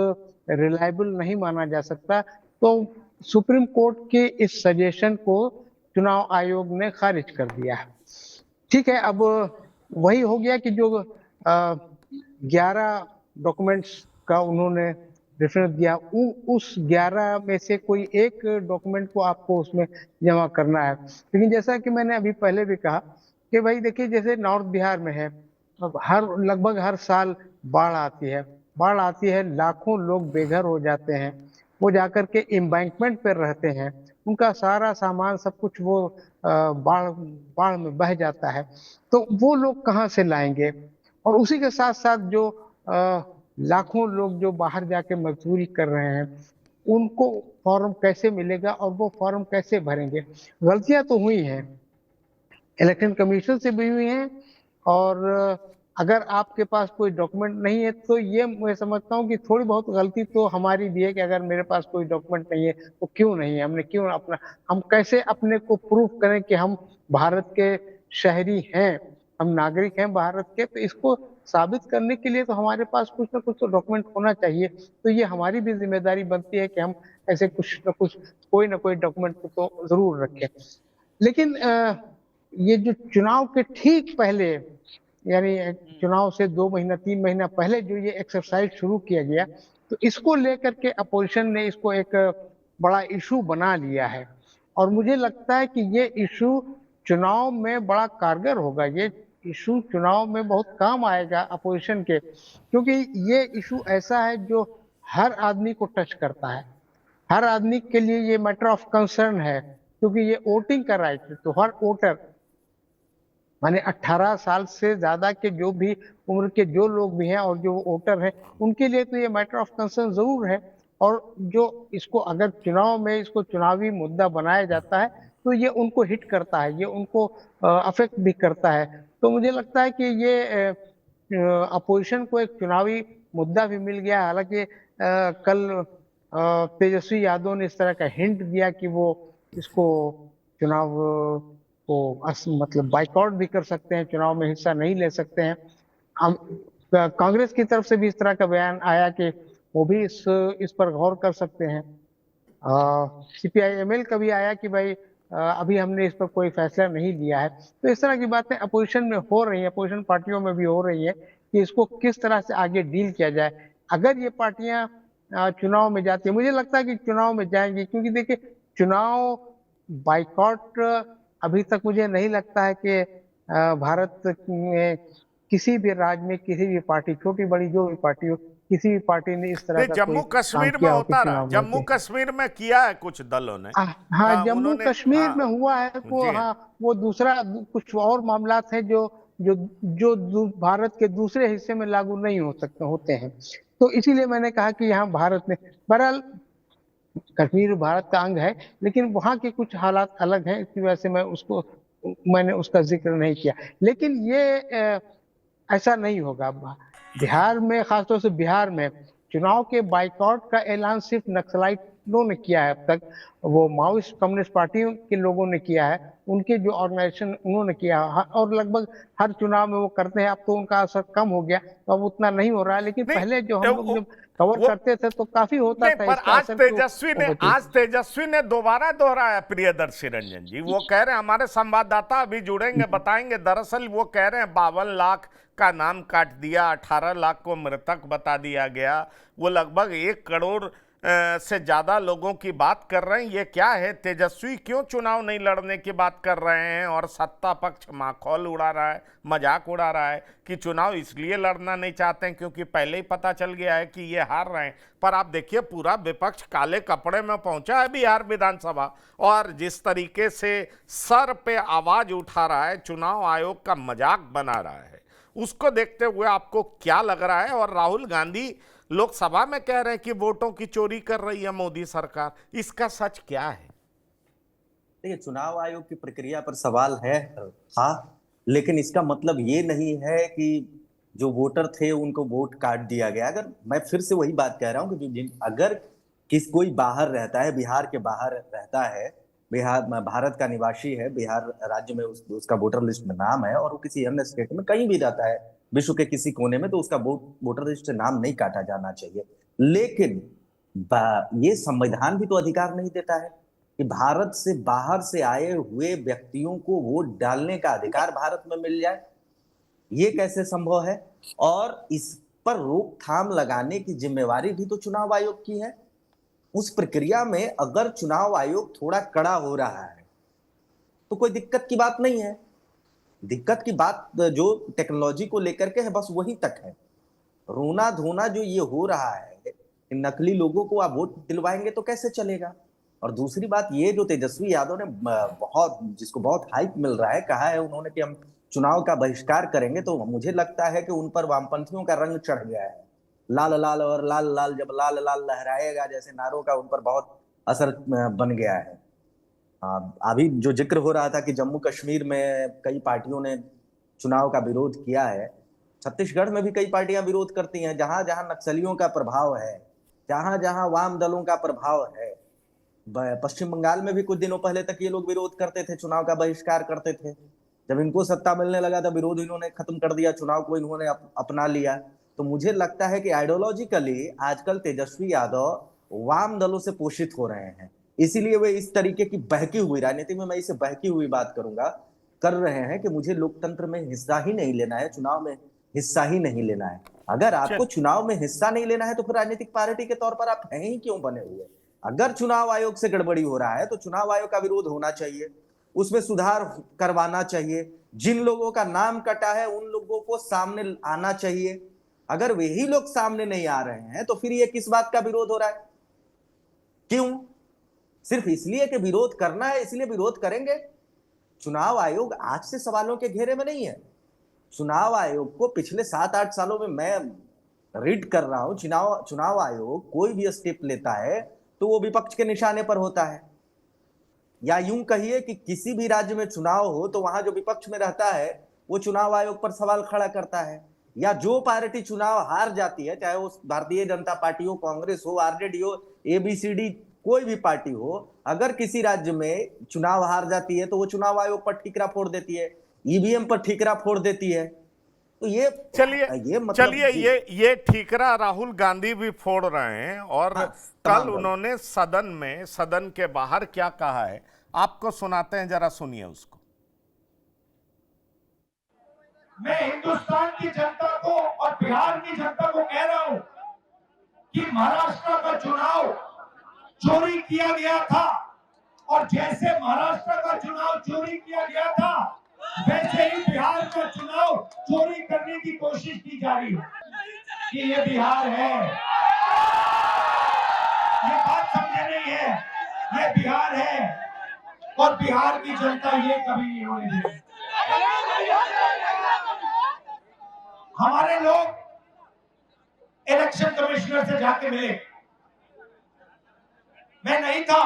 रिलायबल नहीं माना जा सकता। तो सुप्रीम कोर्ट के इस सजेशन को चुनाव आयोग ने खारिज कर दिया है। ठीक है, अब वही हो गया कि जो 11 डॉक्यूमेंट्स का उन्होंने रेफरेंस दिया, उस 11 में से कोई एक डॉक्यूमेंट को आपको उसमें जमा करना है। लेकिन जैसा कि मैंने अभी पहले भी कहा कि भाई देखिए, जैसे नॉर्थ बिहार में है, अब लगभग हर साल बाढ़ आती है, लाखों लोग बेघर हो जाते हैं, वो जाकर के एम्बैंकमेंट पर रहते हैं, उनका सारा सामान सब कुछ वो बाढ़ में बह जाता है, तो वो लोग कहाँ से लाएंगे? और उसी के साथ साथ जो लाखों लोग जो बाहर जाके मजदूरी कर रहे हैं, उनको फॉर्म कैसे मिलेगा और वो फॉर्म कैसे भरेंगे? गलतियां तो हुई हैं, इलेक्शन कमीशन से भी हुई हैं, और अगर आपके पास कोई डॉक्यूमेंट नहीं है तो ये मैं समझता हूँ कि थोड़ी बहुत गलती तो हमारी भी है कि अगर मेरे पास कोई डॉक्यूमेंट नहीं है तो क्यों नहीं है, हम कैसे अपने को प्रूफ करें कि हम भारत के शहरी हैं, हम नागरिक हैं भारत के। तो इसको साबित करने के लिए तो हमारे पास कुछ ना कुछ तो डॉक्यूमेंट होना चाहिए। तो ये हमारी भी जिम्मेदारी बनती है कि हम ऐसे कुछ ना कुछ कोई ना कोई डॉक्यूमेंट तो जरूर रखें। लेकिन ये जो चुनाव के ठीक पहले, यानी चुनाव से 2 महीना 3 महीना पहले जो ये एक्सरसाइज शुरू किया गया, तो इसको लेकर के अपोजिशन ने इसको एक बड़ा इशू बना लिया है, और मुझे लगता है कि ये इशू चुनाव में बड़ा कारगर होगा। ये इशू चुनाव में बहुत काम आएगा अपोजिशन के, क्योंकि ये इशू ऐसा है जो हर आदमी को टच करता है, हर आदमी के लिए ये मैटर ऑफ कंसर्न है, क्योंकि ये वोटिंग का राइट है। तो हर वोटर, माने 18 साल से ज्यादा के जो भी उम्र के जो लोग भी हैं और जो वोटर हैं, उनके लिए तो ये मैटर ऑफ कंसर्न जरूर है। और जो इसको अगर चुनाव में इसको चुनावी मुद्दा बनाया जाता है तो ये उनको हिट करता है, ये उनको अफेक्ट भी करता है। तो मुझे लगता है कि ये अपोजिशन को एक चुनावी मुद्दा भी मिल गया। हालांकि कल तेजस्वी यादव ने इस तरह का हिंट दिया कि वो इसको चुनाव मतलब बाइकआउट भी कर सकते हैं, चुनाव में हिस्सा नहीं ले सकते हैं। हम कांग्रेस की तरफ से भी इस तरह का बयान आया कि वो भी इस पर गौर कर सकते हैं। CPI-ML का भी आया कि भाई अभी हमने इस पर कोई फैसला नहीं लिया है। तो इस तरह की बातें अपोजिशन में हो रही हैं, अपोजिशन पार्टियों में भी हो रही है कि इसको किस तरह से आगे डील किया जाए। अगर ये पार्टियां चुनाव में जाती है, मुझे लगता है कि चुनाव में जाएंगी, क्योंकि देखिए चुनाव बाइकआउट अभी तक मुझे नहीं लगता है कि भारत में किसी भी राज्य में किसी भी पार्टी, छोटी बड़ी जो भी पार्टी हो, किसी भी पार्टी ने इस तरह का जम्मू कोई काम कश्मीर में किया हो कि होता रहा, चुनाव में जम्मू होते। कश्मीर में किया है कुछ दलों ने। हाँ, जम्मू उन्होंने, कश्मीर हाँ, में हुआ है वो, जी हाँ। हाँ, वो दूसरा कुछ और मामलात हैं जो जो जो भारत के दूसरे हिस्से में लागू नहीं हो सकते होते हैं। तो इसीलिए मैंने कहा कि यहाँ भारत में, बहरहाल कश्मीर भारत का अंग है, लेकिन वहाँ के कुछ हालात अलग हैं, इसकी वजह से मैंने उसका जिक्र नहीं किया। लेकिन ये ऐसा नहीं होगा। बिहार में, खासतौर से बिहार में चुनाव के बाइकआउट का ऐलान सिर्फ नक्सलाइटों ने किया है अब तक। वो माओइस्ट कम्युनिस्ट पार्टियों के लोगों ने किया है, उनके जो ऑर्गेनाइजेशन उन्होंने किया है, और लगभग हर चुनाव में वो करते हैं। अब तो उनका असर कम हो गया, तो अब उतना नहीं हो रहा है, लेकिन नहीं, पहले जो हम लोग जब कवर वो- करते थे तो काफी होता नहीं, था। पर इसका आज असर तेजस्वी ने दोबारा दोहराया, प्रियदर्शी रंजन जी। वो कह रहे हैं, हमारे संवाददाता अभी जुड़ेंगे, बताएंगे। दरअसल वो कह रहे हैं 52 लाख का नाम काट दिया, 18 लाख को मृतक बता दिया गया। वो लगभग 1 करोड़ से ज्यादा लोगों की बात कर रहे हैं। ये क्या है? तेजस्वी क्यों चुनाव नहीं लड़ने की बात कर रहे हैं और सत्ता पक्ष माखौल उड़ा रहा है, मजाक उड़ा रहा है कि चुनाव इसलिए लड़ना नहीं चाहते हैं क्योंकि पहले ही पता चल गया है कि ये हार रहे हैं। पर आप देखिए, पूरा विपक्ष काले कपड़े में पहुंचा है बिहार विधानसभा, और जिस तरीके से सर पे आवाज उठा रहा है, चुनाव आयोग का मजाक बना रहा है, उसको देखते हुए आपको क्या लग रहा है? और राहुल गांधी लोकसभा में कह रहे हैं कि वोटों की चोरी कर रही है मोदी सरकार, इसका सच क्या है? देखिए, चुनाव आयोग की प्रक्रिया पर सवाल है, हाँ, लेकिन इसका मतलब ये नहीं है कि जो वोटर थे उनको वोट काट दिया गया। अगर मैं फिर से वही बात कह रहा हूँ कि अगर कोई बाहर रहता है, बिहार के बाहर रहता है, बिहार भारत का निवासी है, बिहार राज्य में उसका वोटर लिस्ट में नाम है, और वो किसी अन्य स्टेट में कहीं भी रहता है, विश्व के किसी कोने में, तो उसका वोटर लिस्ट से नाम नहीं काटा जाना चाहिए। लेकिन ये संविधान भी तो अधिकार नहीं देता है कि भारत से बाहर से आए हुए व्यक्तियों को वोट डालने का अधिकार भारत में मिल जाए। ये कैसे संभव है? और इस पर रोकथाम लगाने की जिम्मेवारी भी तो चुनाव आयोग की है। उस प्रक्रिया में अगर चुनाव आयोग थोड़ा कड़ा हो रहा है तो कोई दिक्कत की बात नहीं है। दिक्कत की बात जो टेक्नोलॉजी को लेकर के है, बस वहीं तक है। रोना धोना जो ये हो रहा है, नकली लोगों को आप वोट दिलवाएंगे तो कैसे चलेगा? और दूसरी बात, ये जो तेजस्वी यादव ने जिसको बहुत हाइप मिल रहा है, कहा है उन्होंने कि हम चुनाव का बहिष्कार करेंगे, तो मुझे लगता है कि उन पर वामपंथियों का रंग चढ़ गया है। लाल लाल और लाल लाल, जब लाल लाल लहराएगा जैसे नारों का, उन पर बहुत असर बन गया है। अभी जो जिक्र हो रहा था कि जम्मू कश्मीर में कई पार्टियों ने चुनाव का विरोध किया है, छत्तीसगढ़ में भी कई पार्टियां विरोध करती हैं। जहां जहां नक्सलियों का प्रभाव है, जहां जहां वाम दलों का प्रभाव है, पश्चिम बंगाल में भी कुछ दिनों पहले तक ये लोग विरोध करते थे, चुनाव का बहिष्कार करते थे। जब इनको सत्ता मिलने लगा तब विरोध इन्होंने खत्म कर दिया, चुनाव को इन्होंने अपना लिया। तो मुझे लगता है कि आइडियोलॉजिकली आजकल तेजस्वी यादव वाम दलों से पोषित हो रहे हैं, इसीलिए वे इस तरीके की बहकी हुई राजनीति में, मैं इसे बहकी हुई बात करूंगा, कर रहे हैं कि मुझे लोकतंत्र में हिस्सा ही नहीं लेना है, चुनाव में हिस्सा ही नहीं लेना है। अगर आपको चुनाव में हिस्सा नहीं लेना है तो फिर राजनीतिक पार्टी के तौर पर आप हैं ही क्यों बने हुए? अगर चुनाव आयोग से गड़बड़ी हो रहा है तो चुनाव आयोग का विरोध होना चाहिए, उसमें सुधार करवाना चाहिए। जिन लोगों का नाम कटा है उन लोगों को सामने आना चाहिए। अगर वही लोग सामने नहीं आ रहे हैं तो फिर ये किस बात का विरोध हो रहा है? क्यों? सिर्फ इसलिए कि विरोध करना है इसलिए विरोध करेंगे? चुनाव आयोग आज से सवालों के घेरे में नहीं है। चुनाव आयोग को पिछले 7-8 सालों में मैं रीड कर रहा हूं, चुनाव आयोग कोई भी स्टेप लेता है तो वो विपक्ष के निशाने पर होता है। या यूं कहिए कि किसी भी राज्य में चुनाव हो तो वहां जो विपक्ष में रहता है वो चुनाव आयोग पर सवाल खड़ा करता है। या जो पार्टी चुनाव हार जाती है, चाहे वो भारतीय जनता पार्टी हो, कांग्रेस हो, आरजेडी हो, एबीसीडी कोई भी पार्टी हो, अगर किसी राज्य में चुनाव हार जाती है तो वो चुनाव आयोग पर ठीकरा फोड़ देती है, ईवीएम पर ठीकरा फोड़ देती है। तो ये चलिए ये ठीकरा राहुल गांधी भी फोड़ रहे हैं। और हाँ, कल उन्होंने सदन के बाहर क्या कहा है आपको सुनाते हैं, जरा सुनिए उसको। मैं हिंदुस्तान की जनता को और बिहार की जनता को कह रहा हूं कि महाराष्ट्र का चुनाव चोरी किया गया था, और जैसे महाराष्ट्र का चुनाव चोरी किया गया था वैसे ही बिहार का चुनाव चोरी करने की कोशिश की जा रही है। कि ये बिहार है, ये बात समझे नहीं है, ये बिहार है और बिहार की जनता ये कभी नहीं होने देगी। हमारे लोग इलेक्शन कमिश्नर से जाके मिले, मैं नहीं था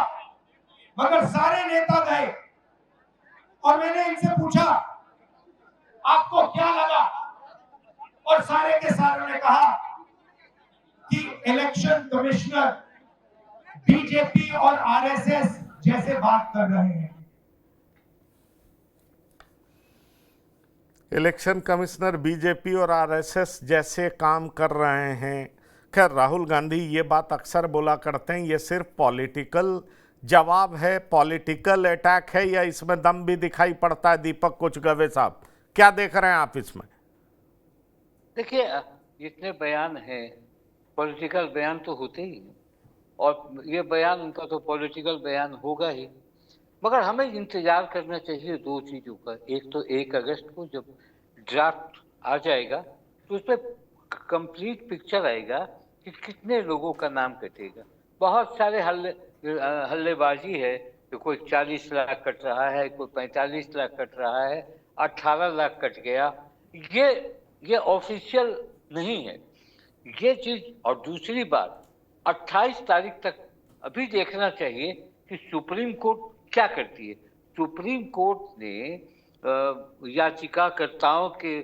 मगर सारे नेता गए, और मैंने इनसे पूछा आपको क्या लगा, और सारे के सारे ने कहा कि इलेक्शन कमिश्नर बीजेपी और आरएसएस जैसे बात कर रहे हैं। इलेक्शन कमिश्नर बीजेपी और आरएसएस जैसे काम कर रहे हैं। खैर, राहुल गांधी ये बात अक्सर बोला करते हैं, ये सिर्फ पॉलिटिकल जवाब है, पॉलिटिकल अटैक है, या इसमें दम भी दिखाई पड़ता है? दीपक कुचगवे साहब, क्या देख रहे हैं आप इसमें? देखिए, जितने बयान हैं पॉलिटिकल बयान तो होते ही हैं, और ये बयान उनका तो पॉलिटिकल बयान होगा ही, मगर हमें इंतजार करना चाहिए दो चीजों का। एक तो 1 अगस्त को जब ड्राफ्ट आ जाएगा तो उसमें कंप्लीट पिक्चर आएगा कि कितने लोगों का नाम कटेगा। बहुत सारे हल्लेबाजी है कि कोई 40 लाख कट रहा है, कोई 45 लाख कट रहा है, 18 लाख कट गया। ये ऑफिशियल नहीं है ये चीज। और दूसरी बात, 28 तारीख तक अभी देखना चाहिए कि सुप्रीम कोर्ट क्या करती है। सुप्रीम कोर्ट ने याचिकाकर्ताओं के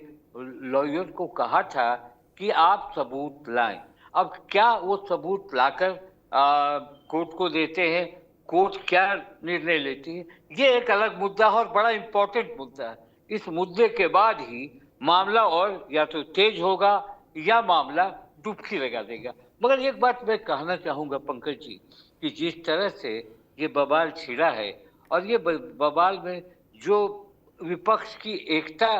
लॉयर को कहा था कि आप सबूत लाएं। अब क्या वो सबूत लाकर कोर्ट को देते हैं, कोर्ट क्या निर्णय लेती है, ये एक अलग मुद्दा है और बड़ा इंपॉर्टेंट मुद्दा है। इस मुद्दे के बाद ही मामला और या तो तेज होगा या मामला डुबकी लगा देगा। मगर एक बात मैं कहना चाहूंगा पंकज जी, कि जिस तरह से ये बवाल छिड़ा है, और ये बवाल में जो विपक्ष की एकता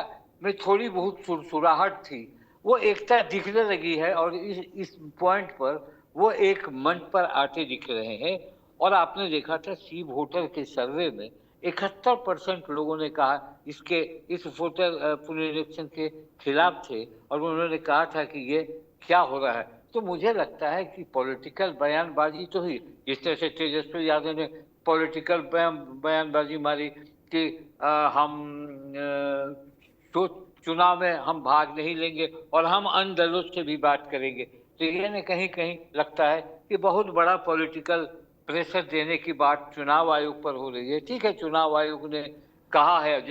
में थोड़ी बहुत सुरसुराहट थी, वो एकता दिखने लगी है, और इस पॉइंट पर वो एक मंच पर आते दिख रहे हैं। और आपने देखा था सी वोटर के सर्वे में 71% लोगों ने कहा इस वोटर पुनरीक्षण के खिलाफ थे, और उन्होंने कहा था कि ये क्या हो रहा है। तो मुझे लगता है कि पॉलिटिकल बयानबाजी तो ही, जिस तरह से तेजस्वी यादव ने पॉलिटिकल बयानबाजी मारी कि तो चुनाव में हम भाग नहीं लेंगे और हम अन्य दलों से भी बात करेंगे, तो ये कहीं लगता है कि बहुत बड़ा पॉलिटिकल प्रेशर देने की बात चुनाव आयोग पर हो रही है। ठीक है, चुनाव आयोग ने कहा है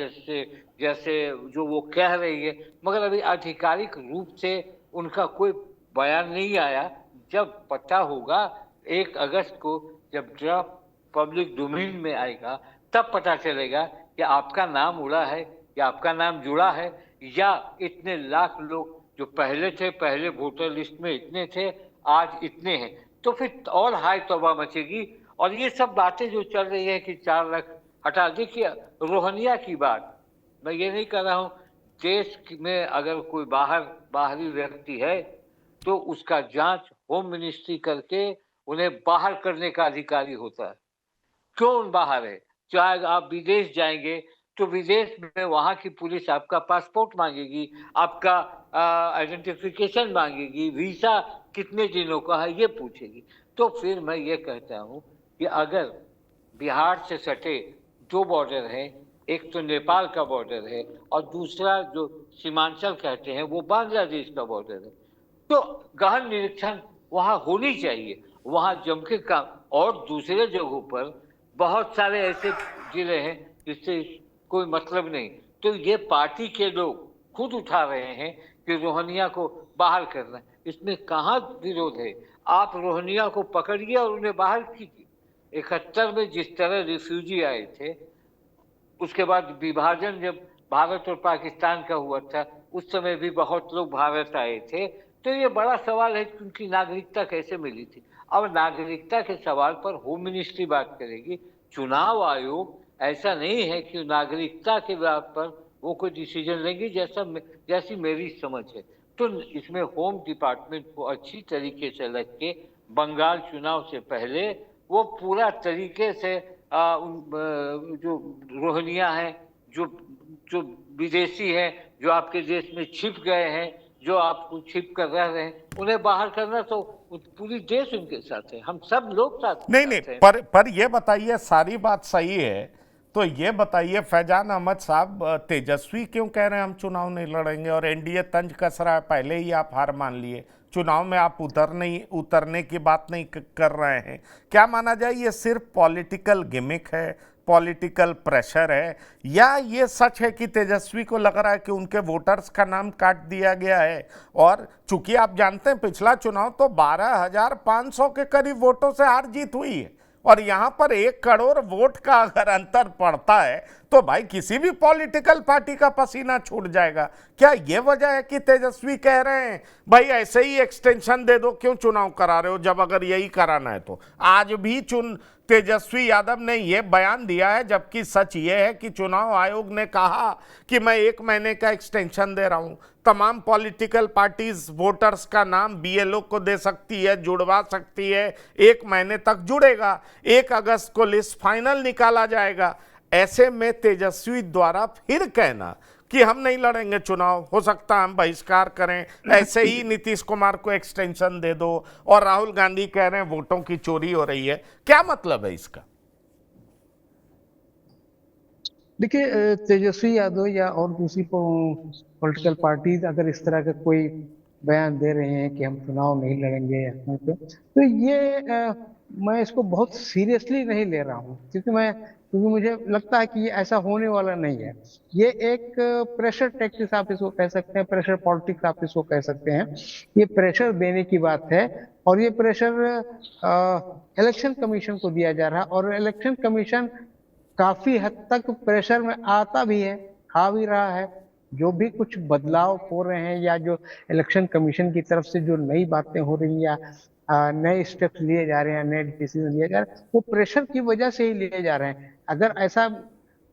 जैसे जो वो कह रही है, मगर अभी आधिकारिक रूप से उनका कोई बयान नहीं आया। जब पता होगा 1 अगस्त को, जब ड्राफ्ट पब्लिक डोमेन में आएगा, तब पता चलेगा कि आपका नाम उड़ा है या आपका नाम जुड़ा है, या इतने लाख लोग जो पहले थे, पहले वोटर लिस्ट में इतने थे, आज इतने हैं। तो फिर और हाई तौबा मचेगी। और ये सब बातें जो चल रही है कि 4 लाख हटा, देखिए रोहनिया की बात, मैं ये नहीं कर रहा हूँ, देश में अगर कोई बाहरी व्यक्ति है तो उसका जांच होम मिनिस्ट्री करके उन्हें बाहर करने का अधिकारी होता है। क्यों बाहर है? चाहे आप विदेश जाएंगे तो विदेश में वहां की पुलिस आपका पासपोर्ट मांगेगी, आपका आइडेंटिफिकेशन मांगेगी, वीजा कितने दिनों का है ये पूछेगी। तो फिर मैं ये कहता हूँ कि अगर बिहार से सटे 2 बॉर्डर हैं, एक तो नेपाल का बॉर्डर है और दूसरा जो सीमांचल कहते हैं वो बांग्लादेश का बॉर्डर है, तो गहन निरीक्षण वहां होनी चाहिए, वहां जम के काम। और दूसरे जगहों पर बहुत सारे ऐसे जिले हैं जिससे कोई मतलब नहीं, तो ये पार्टी के लोग खुद उठा रहे हैं कि रोहनिया को बाहर करना। इसमें कहाँ विरोध है? आप रोहनिया को पकड़िए और उन्हें बाहर कीजिए। 71 में जिस तरह रिफ्यूजी आए थे, उसके बाद विभाजन जब भारत और पाकिस्तान का हुआ था, उस समय भी बहुत लोग भारत आए थे। तो ये बड़ा सवाल है कि उनकी नागरिकता कैसे मिली थी। अब नागरिकता के सवाल पर होम मिनिस्ट्री बात करेगी। चुनाव आयोग ऐसा नहीं है कि नागरिकता के बात पर वो कोई डिसीजन लेंगे, जैसी मेरी समझ है। तो इसमें होम डिपार्टमेंट को अच्छी तरीके से लग के बंगाल चुनाव से पहले वो पूरा तरीके से जो रोहिंग्या हैं, जो विदेशी हैं, जो आपके देश में छिप गए हैं, जो आपको छिप कर रह रहे हैं, उन्हें बाहर करना, तो पूरी देश उनके साथ है, हम सब लोग साथ नहीं साथ हैं। पर ये बताइए, सारी बात सही है, तो ये बताइए फैजान अहमद साहब, तेजस्वी क्यों कह रहे हैं हम चुनाव नहीं लड़ेंगे और एनडीए तंज कस रहा है, पहले ही आप हार मान लिए, चुनाव में आप उतरने की बात नहीं कर रहे हैं। क्या माना जाए, ये सिर्फ पॉलिटिकल गिमिक है, पॉलिटिकल प्रेशर है, या ये सच है कि तेजस्वी को लग रहा है कि उनके वोटर्स का नाम काट दिया गया है? और चूंकि आप जानते हैं पिछला चुनाव तो 12,500 के करीब वोटों से हार जीत हुई है, और यहां पर 1 करोड़ वोट का अगर अंतर पड़ता है तो भाई किसी भी पॉलिटिकल पार्टी का पसीना छूट जाएगा। क्या यह वजह है कि तेजस्वी कह रहे हैं भाई ऐसे ही एक्सटेंशन दे दो, क्यों चुनाव करा रहे हो, जब अगर यही कराना है तो? आज भी तेजस्वी यादव ने यह बयान दिया है, जबकि सच यह है कि चुनाव आयोग ने कहा कि मैं 1 महीने का एक्सटेंशन दे रहा हूं, तमाम पॉलिटिकल पार्टीज वोटर्स का नाम बीएलओ को दे सकती है, जुड़वा सकती है, 1 महीने तक जुड़ेगा, 1 अगस्त को लिस्ट फाइनल निकाला जाएगा। ऐसे में तेजस्वी द्वारा फिर कहना कि हम नहीं लड़ेंगे चुनाव, हो सकता है हम बहिष्कार करें, ऐसे ही नीतीश कुमार को एक्सटेंशन दे दो, और राहुल गांधी कह रहे हैं वोटों की चोरी हो रही है, क्या मतलब है इसका? देखिए, तेजस्वी यादव या और दूसरी पॉलिटिकल पार्टीज अगर इस तरह का कोई बयान दे रहे हैं कि हम चुनाव नहीं लड़ेंगे, तो ये मैं इसको बहुत सीरियसली नहीं ले रहा हूँ, क्योंकि मुझे लगता है कि ये ऐसा होने वाला नहीं है। ये एक प्रेशर टैक्टिक्स आप इसको कह सकते हैं, प्रेशर पॉलिटिक्स आप इसको कह सकते हैं। ये प्रेशर देने की बात है, और ये प्रेशर इलेक्शन कमीशन को दिया जा रहा है, और इलेक्शन कमीशन काफी हद तक प्रेशर में आता भी है, खा भी रहा है। जो भी कुछ बदलाव हो रहे हैं, या जो इलेक्शन कमीशन की तरफ से जो नई बातें हो रही हैं, या नए स्टेप्स लिए जा रहे हैं, नए डिसीजन लिए जा रहे हैं, वो प्रेशर की वजह से ही लिए जा रहे हैं। अगर ऐसा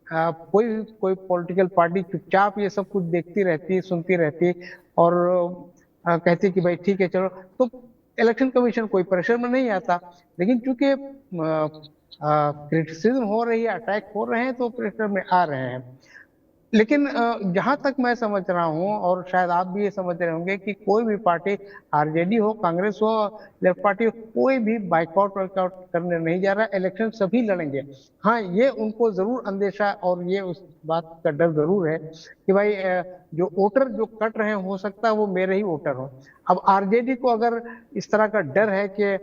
कोई पॉलिटिकल पार्टी चुपचाप ये सब कुछ देखती रहती, सुनती रहती, और कहती कि भाई ठीक है चलो, तो इलेक्शन कमीशन कोई प्रेशर में नहीं आता। लेकिन चूंकि क्रिटिसिज्म हो रही है, अटैक हो रहे हैं, तो प्रेशर में आ रहे हैं। लेकिन जहां तक मैं समझ रहा हूं, और शायद आप भी ये समझ रहे होंगे, कि कोई भी पार्टी, आरजेडी हो, कांग्रेस हो, लेफ्ट पार्टी हो, कोई भी बाइकआउट वर्कआउट करने नहीं जा रहा। इलेक्शन सभी लड़ेंगे। हाँ, ये उनको जरूर अंदेशा और ये उस बात का डर जरूर है कि भाई जो वोटर जो कट रहे हैं, हो सकता है वो मेरे ही वोटर हो। अब आरजेडी को अगर इस तरह का डर है कि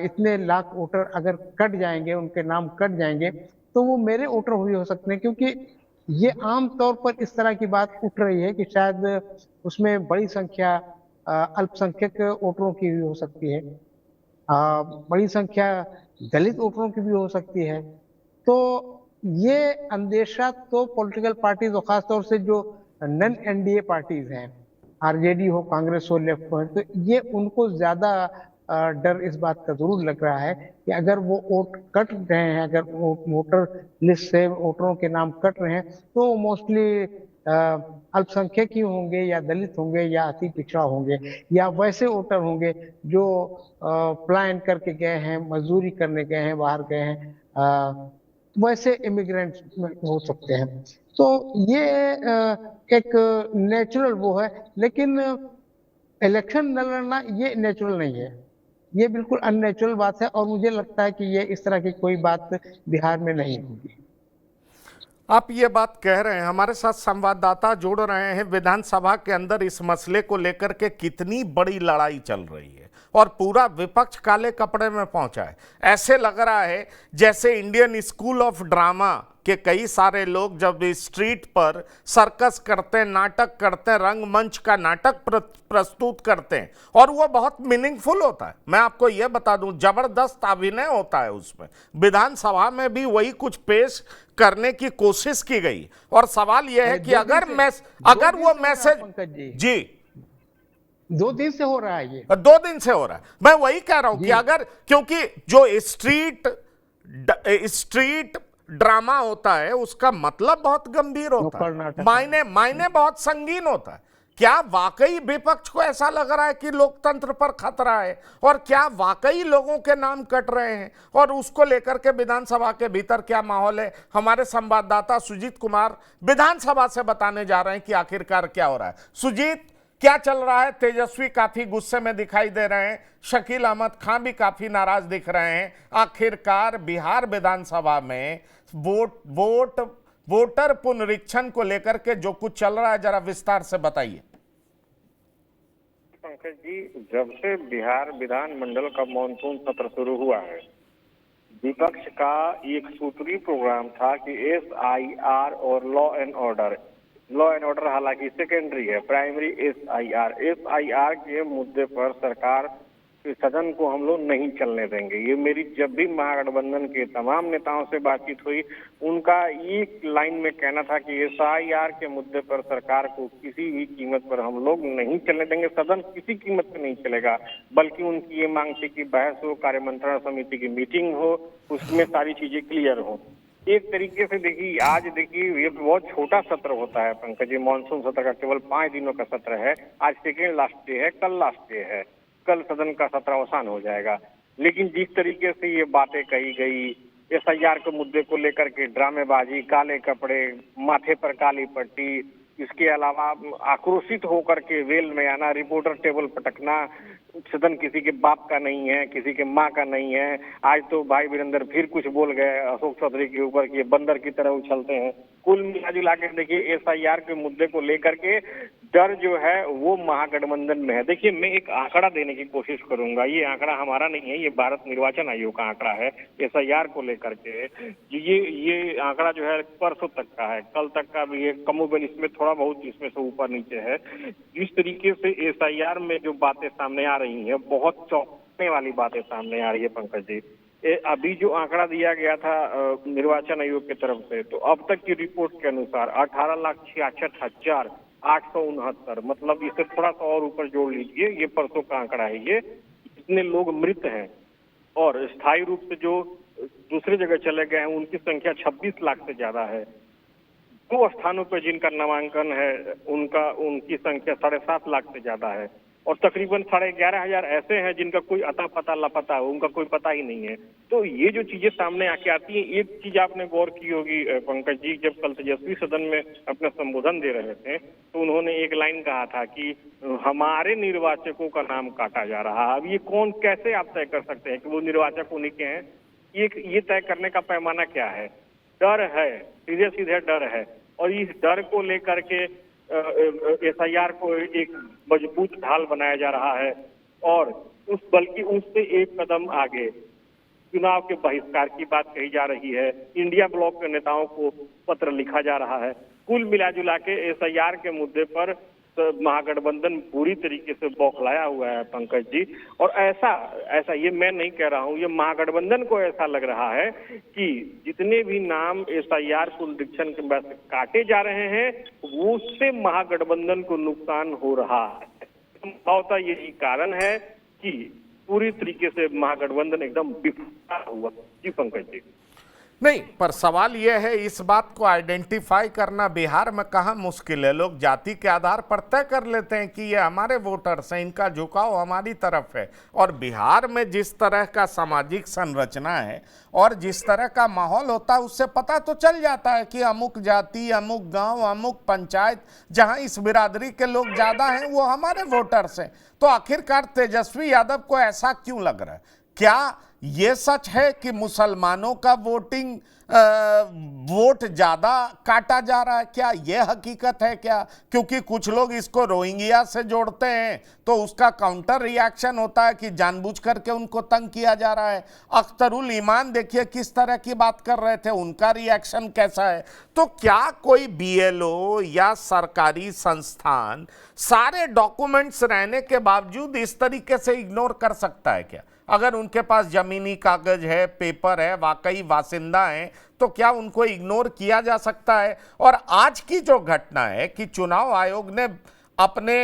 इतने लाख वोटर अगर कट जाएंगे, उनके नाम कट जाएंगे, तो वो मेरे वोटर भी हो सकते हैं, क्योंकि ये आम तौर पर इस तरह की बात उठ रही है कि शायद उसमें बड़ी संख्या अल्पसंख्यक वोटरों की भी हो सकती है, बड़ी संख्या दलित वोटरों की भी हो सकती है। तो ये अंदेशा तो पॉलिटिकल पार्टीज, और खासतौर से जो नॉन एनडीए पार्टीज हैं, आरजेडी हो, कांग्रेस हो, लेफ्ट हो, तो ये उनको ज्यादा डर इस बात का जरूर लग रहा है कि अगर वो वोट कट रहे हैं, अगर वोटर लिस्ट से वोटरों के नाम कट रहे हैं, तो मोस्टली अल्पसंख्यक ही होंगे, या दलित होंगे, या अति पिछड़ा होंगे, या वैसे वोटर होंगे जो प्लान करके गए हैं, मजदूरी करने गए हैं, बाहर गए हैं, वैसे इमिग्रेंट्स हो सकते हैं। तो ये एक नेचुरल वो है। लेकिन इलेक्शन न लड़ना ये नेचुरल नहीं है, ये बिल्कुल अननेचुरल बात है, और मुझे लगता है कि ये इस तरह की कोई बात बिहार में नहीं होगी। आप ये बात कह रहे हैं, हमारे साथ संवाददाता जुड़ रहे हैं। विधानसभा के अंदर इस मसले को लेकर के कितनी बड़ी लड़ाई चल रही है, और पूरा विपक्ष काले कपड़े में पहुंचा है। ऐसे लग रहा है जैसे इंडियन स्कूल ऑफ ड्रामा के कई सारे लोग जब स्ट्रीट पर सर्कस करते हैं, नाटक करते हैं, रंगमंच का नाटक प्रस्तुत करते हैं और वो बहुत मीनिंगफुल होता है। मैं आपको ये बता दूं, जबरदस्त अभिनय होता है उसमें। विधानसभा में भी वही कुछ पेश करने की कोशिश की गई और सवाल यह है कि अगर वो मैसेज जी 2 दिन से हो रहा है, ये 2 दिन से हो रहा है। मैं वही कह रहा हूं कि अगर, क्योंकि जो स्ट्रीट ड्रामा होता है उसका मतलब बहुत गंभीर होता है, मायने बहुत संगीन होता है। क्या वाकई विपक्ष को ऐसा लग रहा है कि लोकतंत्र पर खतरा है और क्या वाकई लोगों के नाम कट रहे हैं और उसको लेकर के विधानसभा के भीतर क्या माहौल है? हमारे संवाददाता सुजीत कुमार विधानसभा से बताने जा रहे हैं कि आखिरकार क्या हो रहा है। सुजीत, क्या चल रहा है? तेजस्वी काफी गुस्से में दिखाई दे रहे हैं, शकील अहमद खान भी काफी नाराज दिख रहे हैं। आखिरकार बिहार विधानसभा में वोटर पुनरीक्षण को लेकर के जो कुछ चल रहा है, जरा विस्तार से बताइए। पंकज जी, जब से बिहार विधानमंडल का मॉनसून सत्र शुरू हुआ है, विपक्ष का एक सूत्री प्रोग्राम था कि SIR और लॉ एंड ऑर्डर हालांकि सेकेंडरी है, प्राइमरी SIR के मुद्दे पर सरकार सदन को हम लोग नहीं चलने देंगे। ये मेरी जब भी महागठबंधन के तमाम नेताओं से बातचीत हुई, उनका एक लाइन में कहना था कि SIR के मुद्दे पर सरकार को किसी भी कीमत पर हम लोग नहीं चलने देंगे, सदन किसी कीमत पर नहीं चलेगा। बल्कि उनकी ये मांग थी कि बहस हो, कार्यमंत्रणा समिति की मीटिंग हो, उसमें सारी चीजें क्लियर हो। एक तरीके से देखिए, आज देखिए ये बहुत छोटा सत्र होता है पंकज जी, मानसून सत्र का केवल 5 दिनों का सत्र है। आज सेकेंड लास्ट डे है, कल लास्ट डे है, कल सदन का सत्र अवसान हो जाएगा। लेकिन जिस तरीके से ये बातें कही गई, SIR के मुद्दे को लेकर के ड्रामेबाजी, काले कपड़े, माथे पर काली पट्टी, इसके अलावा आक्रोशित होकर के वेल में आना, रिपोर्टर टेबल पटकना, सदन किसी के बाप का नहीं है, किसी के माँ का नहीं है। आज तो भाई वीरेंद्र फिर कुछ बोल गए अशोक चौधरी के ऊपर कि बंदर की तरह उछलते हैं। कुल मिला के देखिए SIR के मुद्दे को लेकर के डर जो है वो महागठबंधन में है। देखिए, मैं एक आंकड़ा देने की कोशिश करूंगा, ये आंकड़ा हमारा नहीं है, ये भारत निर्वाचन आयोग का आंकड़ा है SIR को लेकर के। ये आंकड़ा जो है परसों तक का है, कल तक का भी है, कमोबेश इसमें थोड़ा बहुत इसमें से ऊपर नीचे है। जिस तरीके से SIR में जो बातें सामने आ रही है, बहुत चौंकाने वाली बातें सामने आ रही है पंकज जी। अभी जो आंकड़ा दिया गया था निर्वाचन आयोग की तरफ से, तो अब तक की रिपोर्ट के अनुसार 18,66,869, मतलब इसे थोड़ा सा और ऊपर जोड़ लीजिए, ये परसों का आंकड़ा है। ये इतने लोग मृत हैं और स्थायी रूप से जो दूसरी जगह चले गए हैं उनकी संख्या 26 लाख से ज्यादा है। 2 स्थानों पर जिनका नामांकन है उनकी संख्या 7.5 लाख से ज्यादा है और तकरीबन 11,500 ऐसे हैं जिनका कोई अता पता लापता है, उनका कोई पता ही नहीं है। तो ये जो चीजें सामने आके आती हैं, एक चीज आपने गौर की होगी पंकज जी, जब कल तेजस्वी सदन में अपना संबोधन दे रहे थे तो उन्होंने एक लाइन कहा था कि हमारे निर्वाचकों का नाम काटा जा रहा है। अब ये कौन, कैसे आप तय कर सकते हैं कि वो निर्वाचक उन्हीं के हैं? ये तय करने का पैमाना क्या है? डर है, सीधे सीधे डर है। और इस डर को लेकर के SIR को एक मजबूत ढाल बनाया जा रहा है और बल्कि उससे एक कदम आगे चुनाव के बहिष्कार की बात कही जा रही है। इंडिया ब्लॉक के नेताओं को पत्र लिखा जा रहा है। कुल मिलाजुला के SIR के मुद्दे पर महागठबंधन पूरी तरीके से बौखलाया हुआ है पंकज जी। और ऐसा ये मैं नहीं कह रहा हूँ, ये महागठबंधन को ऐसा लग रहा है कि जितने भी नाम SIR पुनरीक्षण के बाद काटे जा रहे हैं उससे महागठबंधन को नुकसान हो रहा है। संभवतः यही कारण है कि पूरी तरीके से महागठबंधन एकदम बिफरा हुआ। जी पंकज जी। नहीं, पर सवाल यह है, इस बात को आइडेंटिफाई करना बिहार में कहाँ मुश्किल है। लोग जाति के आधार पर तय कर लेते हैं कि ये हमारे वोटर्स हैं, इनका झुकाव हमारी तरफ है। और बिहार में जिस तरह का सामाजिक संरचना है और जिस तरह का माहौल होता है उससे पता तो चल जाता है कि अमुक जाति, अमुक गांव, अमुक पंचायत जहां इस बिरादरी के लोग ज़्यादा हैं वो हमारे वोटर्स हैं। तो आखिरकार तेजस्वी यादव को ऐसा क्यों लग रहा है? क्या ये सच है कि मुसलमानों का वोट ज्यादा काटा जा रहा है? क्या ये हकीकत है क्या? क्योंकि कुछ लोग इसको रोहिंग्या से जोड़ते हैं तो उसका काउंटर रिएक्शन होता है कि जानबूझ करके उनको तंग किया जा रहा है। अख्तरुल ईमान देखिए किस तरह की बात कर रहे थे, उनका रिएक्शन कैसा है। तो क्या कोई बीएलओ या सरकारी संस्थान सारे डॉक्यूमेंट्स रहने के बावजूद इस तरीके से इग्नोर कर सकता है क्या? अगर उनके पास जमीनी कागज है, पेपर है, वाकई वासिंदा है, तो क्या उनको इग्नोर किया जा सकता है? और आज की जो घटना है कि चुनाव आयोग ने अपने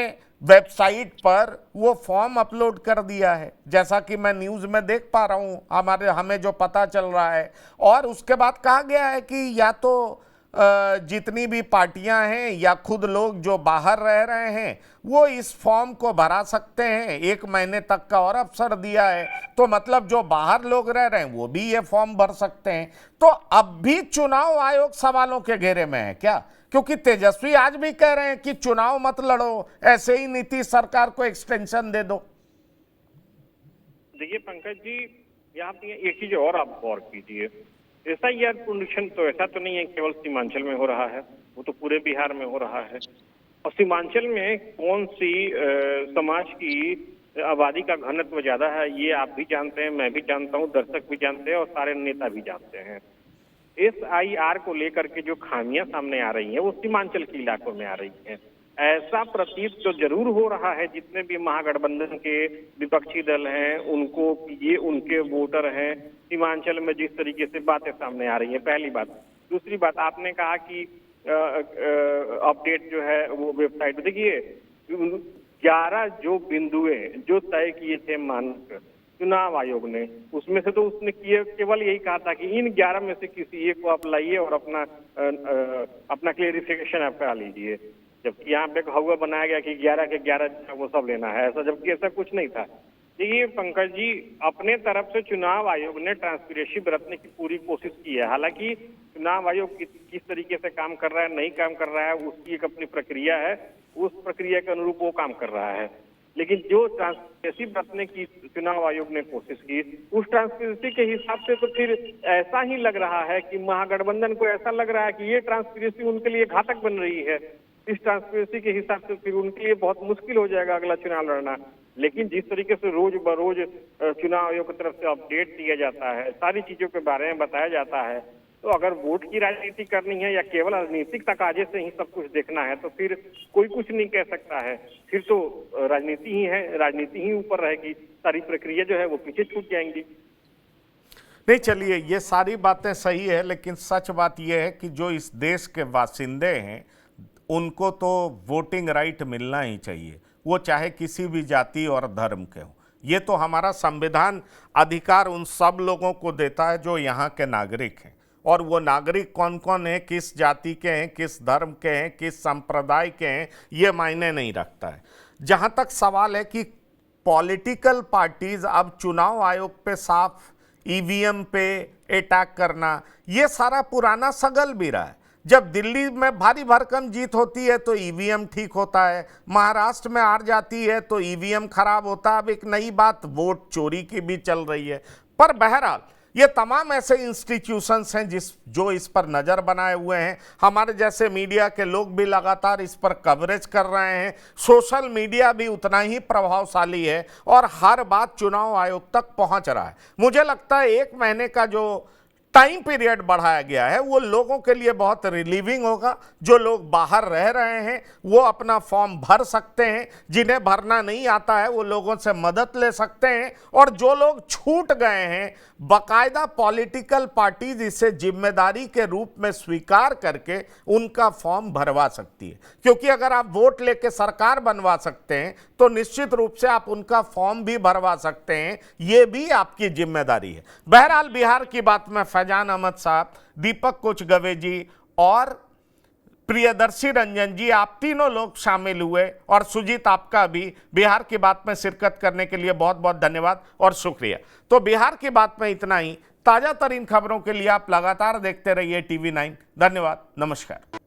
वेबसाइट पर वो फॉर्म अपलोड कर दिया है, जैसा कि मैं न्यूज़ में देख पा रहा हूँ, हमें जो पता चल रहा है, और उसके बाद कहा गया है कि या तो जितनी भी पार्टियां हैं या खुद लोग जो बाहर रह रहे हैं वो इस फॉर्म को भरा सकते हैं। 1 महीने तक का और अवसर दिया है, तो मतलब जो बाहर लोग रह रहे हैं वो भी ये फॉर्म भर सकते हैं। तो अब भी चुनाव आयोग सवालों के घेरे में है क्या? क्योंकि तेजस्वी आज भी कह रहे हैं कि चुनाव मत लड़ो, ऐसे ही नीतीश सरकार को एक्सटेंशन दे दो। देखिए पंकज जी, यहाँ पे एक चीज और आप गौर कीजिए, ऐसा एयर पोल्यूशन तो ऐसा तो नहीं है केवल सीमांचल में हो रहा है, वो तो पूरे बिहार में हो रहा है। और सीमांचल में कौन सी समाज की आबादी का घनत्व ज्यादा है ये आप भी जानते हैं, मैं भी जानता हूँ, दर्शक भी जानते हैं और सारे नेता भी जानते हैं। SIR को लेकर के जो खामियां सामने आ रही हैं वो सीमांचल के इलाकों में आ रही हैं। ऐसा प्रतीत तो जरूर हो रहा है जितने भी महागठबंधन के विपक्षी दल हैं उनको, ये उनके वोटर हैं, सीमांचल में जिस तरीके से बातें सामने आ रही हैं, पहली बात। दूसरी बात, आपने कहा कि अपडेट जो है वो वेबसाइट, देखिए 11 जो बिंदुए जो तय किए थे मानक चुनाव आयोग ने, उसमें से तो उसने केवल यही कहा था कि इन 11 में से किसी एक को आप लाइए और अपना क्लेरिफिकेशन आप करा लीजिए। जबकि यहाँ पे हवा बनाया गया कि 11 के 11 वो सब लेना है, ऐसा, जबकि ऐसा कुछ नहीं था। देखिए पंकज जी, अपने तरफ से चुनाव आयोग ने ट्रांसपेरेंसी बरतने की पूरी कोशिश की है। हालांकि चुनाव आयोग किस तरीके से काम कर रहा है, नहीं काम कर रहा है, उसकी एक अपनी प्रक्रिया है, उस प्रक्रिया के अनुरूप वो काम कर रहा है। लेकिन जो ट्रांसपेरेंसी बरतने की चुनाव आयोग ने कोशिश की, उस ट्रांसपेरेंसी के हिसाब से तो फिर ऐसा ही लग रहा है कि महागठबंधन को ऐसा लग रहा है कि ये ट्रांसपेरेंसी उनके लिए घातक बन रही है। इस ट्रांसपेरेंसी के हिसाब से फिर उनके लिए बहुत मुश्किल हो जाएगा अगला चुनाव लड़ना। लेकिन जिस तरीके से रोज बरोज चुनाव आयोग की तरफ से अपडेट दिया जाता है, सारी चीजों के बारे में बताया जाता है, तो अगर वोट की राजनीति करनी है या केवल राजनीतिक तकाजे से ही सब कुछ देखना है तो फिर कोई कुछ नहीं कह सकता है। फिर तो राजनीति ही है, राजनीति ही ऊपर रहेगी, सारी प्रक्रिया जो है वो पीछे छूट जाएंगी। नहीं, चलिए ये सारी बातें सही है, लेकिन सच बात यह है कि जो इस देश के वासिंदे हैं उनको तो वोटिंग राइट मिलना ही चाहिए, वो चाहे किसी भी जाति और धर्म के हों। ये तो हमारा संविधान अधिकार उन सब लोगों को देता है जो यहाँ के नागरिक हैं, और वो नागरिक कौन कौन है, किस जाति के हैं, किस धर्म के हैं, किस संप्रदाय के हैं, ये मायने नहीं रखता है। जहाँ तक सवाल है कि पॉलिटिकल पार्टीज अब चुनाव आयोग पे साफ ईवीएम पे अटैक करना, ये सारा पुराना सगल भी रहा है। जब दिल्ली में भारी भरकम जीत होती है तो ईवीएम ठीक होता है, महाराष्ट्र में हार जाती है तो ईवीएम खराब होता है। अब एक नई बात वोट चोरी की भी चल रही है। पर बहरहाल ये तमाम ऐसे इंस्टीट्यूशंस हैं जो इस पर नज़र बनाए हुए हैं। हमारे जैसे मीडिया के लोग भी लगातार इस पर कवरेज कर रहे हैं। सोशल मीडिया भी उतना ही प्रभावशाली है और हर बात चुनाव आयोग तक पहुंच रहा है। मुझे लगता है 1 महीने का जो टाइम पीरियड बढ़ाया गया है वो लोगों के लिए बहुत रिलीविंग होगा। जो लोग बाहर रह रहे हैं वो अपना फॉर्म भर सकते हैं, जिन्हें भरना नहीं आता है वो लोगों से मदद ले सकते हैं, और जो लोग छूट गए हैं बाकायदा पॉलिटिकल पार्टीज इसे जिम्मेदारी के रूप में स्वीकार करके उनका फॉर्म भरवा सकती है। क्योंकि अगर आप वोट लेके सरकार बनवा सकते हैं तो निश्चित रूप से आप उनका फॉर्म भी भरवा सकते हैं, ये भी आपकी जिम्मेदारी है। बहरहाल बिहार की बात में फैजान अहमद साहब, दीपक कुचगवे जी और प्रियदर्शी रंजन जी, आप तीनों लोग शामिल हुए, और सुजीत आपका भी बिहार की बात में शिरकत करने के लिए बहुत बहुत धन्यवाद और शुक्रिया। तो बिहार की बात में इतना ही। ताज़ा तरीन खबरों के लिए आप लगातार देखते रहिए TV9। धन्यवाद, नमस्कार।